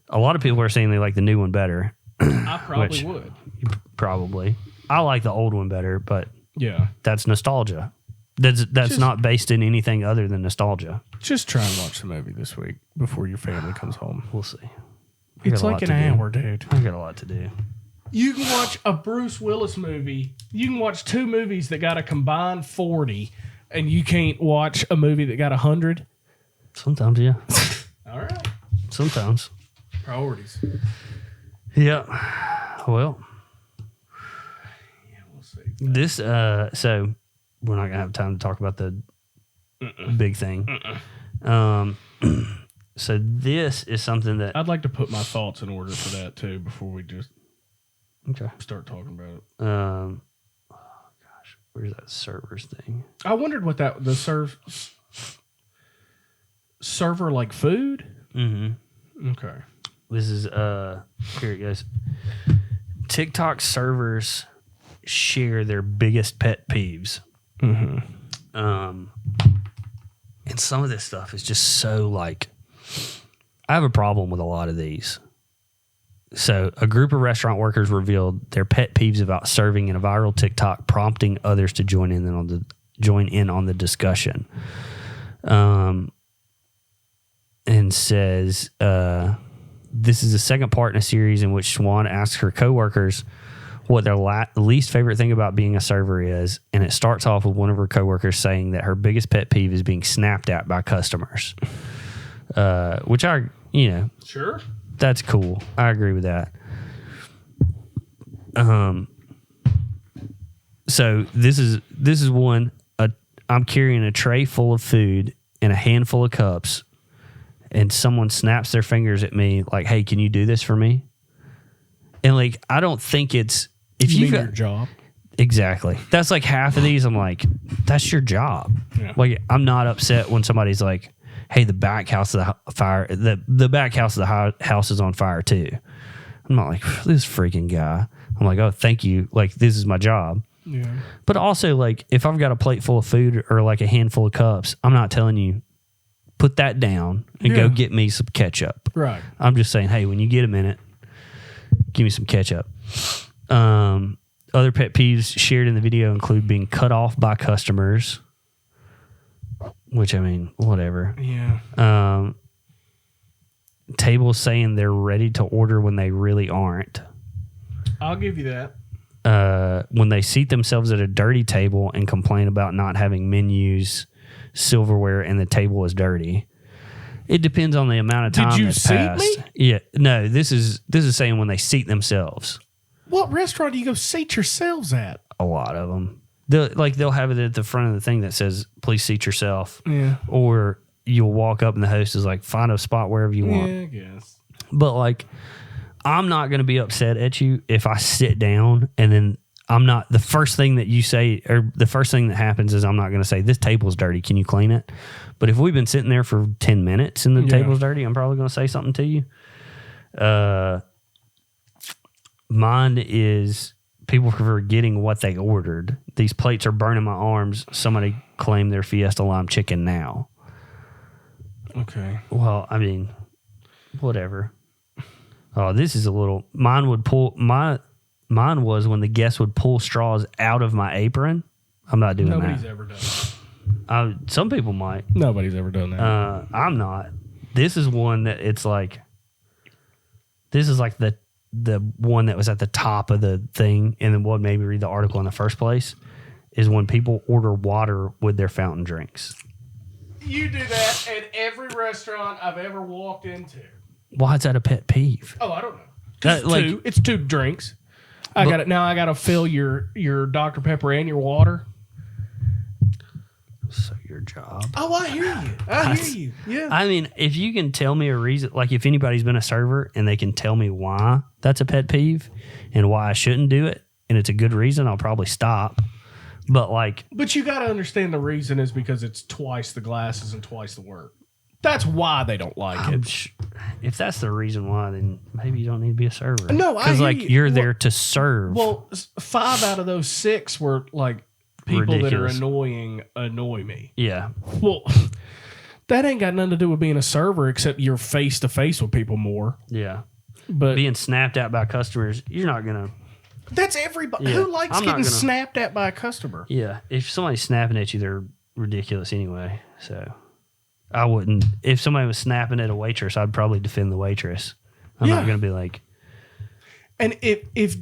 A lot of people are saying they like the new one better. I probably Which- would. Probably. I like the old one better, but Yeah. that's nostalgia. That's Just- not based in anything other than nostalgia. Just try and watch the movie this week before your family comes home. We'll see. It's like an hour, dude. I got a lot to do. You can watch a Bruce Willis movie. You can watch 2 movies that got a combined 40, and you can't watch a movie that got 100. Sometimes, yeah. All right. Sometimes. Priorities. Yeah. Well, Yeah, we'll see. this, so we're not going to have time to talk about the big thing. So this is something that, I'd like to put my thoughts in order for that too before we just okay. start talking about it. Oh gosh, where's that servers thing? I wondered what the server like food. Mm-hmm. Okay. This is here it goes. TikTok servers share their biggest pet peeves. Mm-hmm. And some of this stuff is just so like, I have a problem with a lot of these. So a group of restaurant workers revealed their pet peeves about serving in a viral TikTok, prompting others to join in on the discussion. And says, this is the second part in a series in which Swan asks her coworkers what their least favorite thing about being a server is, and it starts off with one of her coworkers saying that her biggest pet peeve is being snapped at by customers, which Sure. that's cool. I agree with that. So this is one. I'm carrying a tray full of food and a handful of cups, and someone snaps their fingers at me like, "Hey, can you do this for me?" And like, I don't think it's if You you mean got your job. exactly. That's like half of these. I'm like, that's your job. Yeah. Like, I'm not upset when somebody's like, "Hey, the back house of the fire, the back house of the house is on fire too." I'm not like, this freaking guy. I'm like, oh, thank you. Like, this is my job. Yeah. But also, like, if I've got a plate full of food or like a handful of cups, I'm not telling you, put that down and Yeah. go get me some ketchup. Right. I'm just saying, hey, when you get a minute, give me some ketchup. Other pet peeves shared in the video include being cut off by customers, which, I mean, whatever. Yeah. Tables saying they're ready to order when they really aren't. I'll give you that. When they seat themselves at a dirty table and complain about not having menus, silverware, and the table is dirty. It depends on the amount of time Did you that's seat passed. me? Yeah, no. This is saying when they seat themselves. What restaurant do you go seat yourselves at? A lot of them. They'll have it at the front of the thing that says "Please seat yourself," Yeah. or you'll walk up and the host is like, "Find a spot wherever you want." Yeah, I guess. But like, I'm not going to be upset at you if I sit down and then I'm not, the first thing that you say, or the first thing that happens is I'm not going to say, "This table's dirty. Can you clean it?" But if we've been sitting there for 10 minutes and the table's dirty, I'm probably going to say something to you. Mine is people forgetting what they ordered. These plates are burning my arms. Somebody claim their Fiesta Lime chicken now. Okay. Well, I mean, whatever. Oh, this is a little. Mine was when the guests would pull straws out of my apron. I'm not doing Nobody's that. ever done that. Some people might. Nobody's ever done that. I'm not. This is one that it's like. This is like the the one that was at the top of the thing, and then what made me read the article in the first place is when people order water with their fountain drinks. You do that at every restaurant I've ever walked into. Why is that a pet peeve? Oh, I don't know. It's two drinks. I got to fill your Dr. Pepper and your water. So your job. Oh, I hear you. I hear you. Yeah. I mean, if you can tell me a reason, like if anybody's been a server and they can tell me why that's a pet peeve and why I shouldn't do it, and it's a good reason, I'll probably stop. But you got to understand the reason is because it's twice the glasses and twice the work. That's why they don't like it. If that's the reason why, then maybe you don't need to be a server. No, I hear you. You're there to serve. Well, 5 out of those 6 were like people ridiculous. that are annoy me. Yeah. Well, that ain't got nothing to do with being a server except you're face to face with people more. Yeah. But being snapped at by customers, you're not gonna. That's everybody. Yeah, Who likes getting snapped at by a customer? Yeah. If somebody's snapping at you, they're ridiculous anyway. So I wouldn't. If somebody was snapping at a waitress, I'd probably defend the waitress. I'm not gonna be like. And if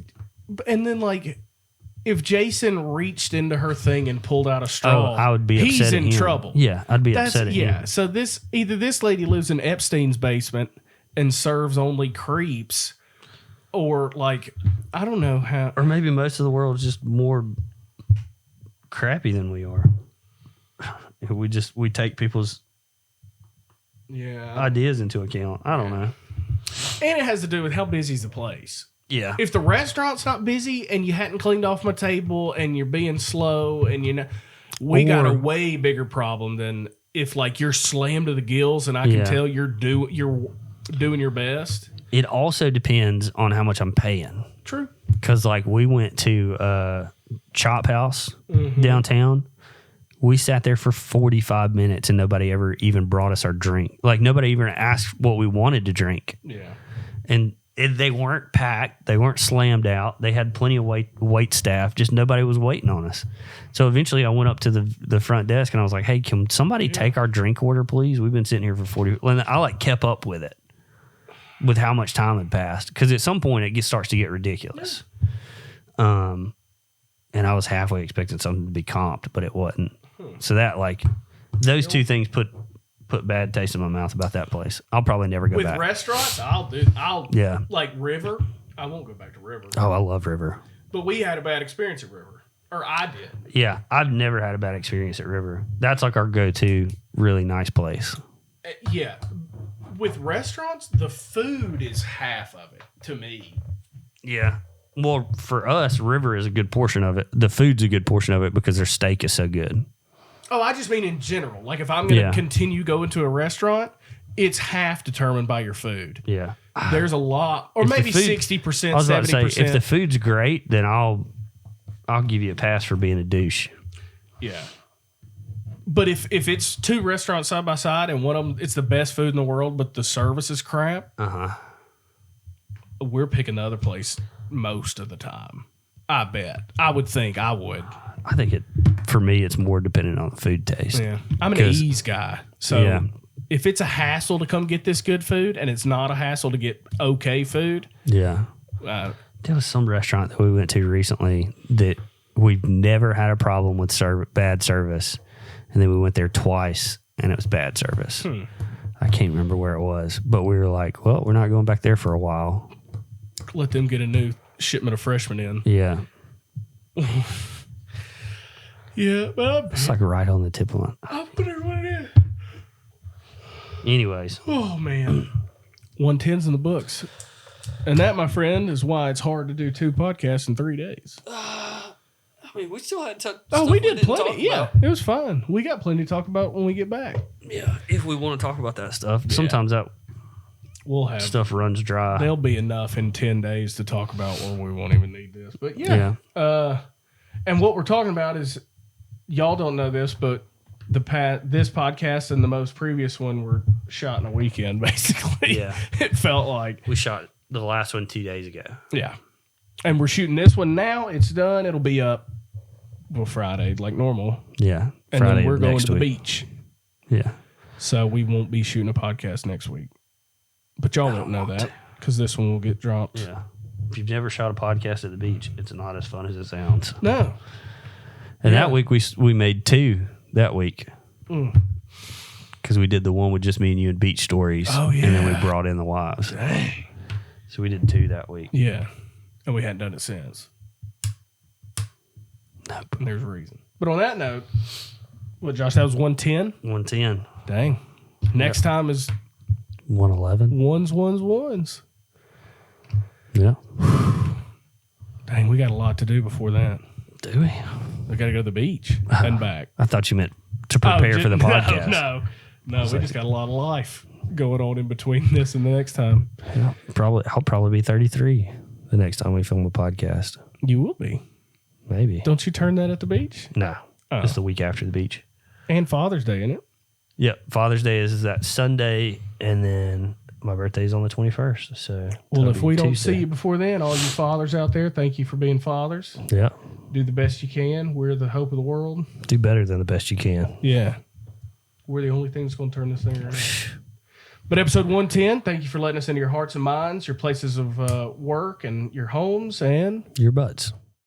Jason reached into her thing and pulled out a straw, I would be upset. He's at in him. trouble. Yeah, I'd be upset at him. Yeah. So either this lady lives in Epstein's basement and serves only creeps, or I don't know how. Or maybe most of the world is just more crappy than we are. We take people's ideas into account. I don't know. And it has to do with how busy is the place. Yeah. If the restaurant's not busy and you hadn't cleaned off my table and you're being slow and we got a way bigger problem than if you're slammed to the gills and I can tell you're doing your best. It also depends on how much I'm paying. True. Because we went to Chop House downtown. We sat there for 45 minutes and nobody ever even brought us our drink. Nobody even asked what we wanted to drink. Yeah. And they weren't packed. They weren't slammed out. They had plenty of wait staff. Just nobody was waiting on us. So eventually I went up to the front desk and I was like, hey, can somebody take our drink order, please? We've been sitting here for 40. And I kept up with it, with how much time had passed. Because at some point it starts to get ridiculous. And I was halfway expecting something to be comped, but it wasn't. So that those two things put bad taste in my mouth about that place. I'll probably never go back. With restaurants, like River. I won't go back to River. Oh, I love River. But we had a bad experience at River. Or I did. Yeah, I've never had a bad experience at River. That's our go-to really nice place. Yeah. With restaurants, the food is half of it to me. Yeah. Well, for us, River is a good portion of it. The food's a good portion of it because their steak is so good. Oh, I just mean in general. If I'm going to continue going to a restaurant, it's half determined by your food. Yeah. There's a lot, or maybe 60%, 70%. I was about to say, if the food's great, then I'll give you a pass for being a douche. Yeah. But if it's 2 restaurants side by side and one of them, it's the best food in the world, but the service is crap, we're picking the other place most of the time. I bet. I would think I would. I think for me, it's more dependent on the food taste. Yeah. I'm an ease guy. So if it's a hassle to come get this good food and it's not a hassle to get okay food. Yeah. There was some restaurant that we went to recently that we've never had a problem with bad service. And then we went there twice and it was bad service. I can't remember where it was, but we were like, well, we're not going back there for a while. Let them get a new shipment of freshmen in. Yeah. Yeah, but it's right on the tip of it. I'll put everyone in. Anyways. Oh, man. 110's in the books. And that, my friend, is why it's hard to do 2 podcasts in 3 days. We still had to. We did plenty. Yeah, it was fun. We got plenty to talk about when we get back. Yeah, if we want to talk about that stuff. Sometimes that we'll have stuff runs dry. There'll be enough in 10 days to talk about where we won't even need this. But and what we're talking about is, y'all don't know this, but this podcast and the most previous one were shot in a weekend, basically. Yeah. It felt like. We shot the last one 2 days ago. Yeah. And we're shooting this one now. It's done. It'll be up Friday, like normal. Yeah. And Friday then we're going to the week. beach. Yeah. So we won't be shooting a podcast next week. But y'all won't know that because this one will get dropped If you've never shot a podcast at the beach, it's not as fun as it sounds. No. And that week we made 2 that week. Because we did the one with just me and you and beach stories. Oh, yeah. And then we brought in the wives. Dang. So we did 2 that week. Yeah. And we hadn't done it since. Nope. And there's a reason. But on that note, what, Josh, that was 110? 110. Dang. Next time is 111. ones. Yeah. Dang, we got a lot to do before that. Do we? We got to go to the beach and back. I thought you meant to prepare for the podcast. No, we just got a lot of life going on in between this and the next time. Yeah, I'll probably be 33 the next time we film a podcast. You will be. Maybe. Don't you turn that at the beach? No. Oh. It's the week after the beach. And Father's Day, isn't it? Yep. Father's Day is that Sunday, and then my birthday is on the 21st. So, well, if we don't Tuesday. see you before then, all you fathers out there, thank you for being fathers. Yeah. Do the best you can. We're the hope of the world. Do better than the best you can. Yeah. We're the only thing that's going to turn this thing around. But episode 110, thank you for letting us into your hearts and minds, your places of work, and your homes, and Your butts.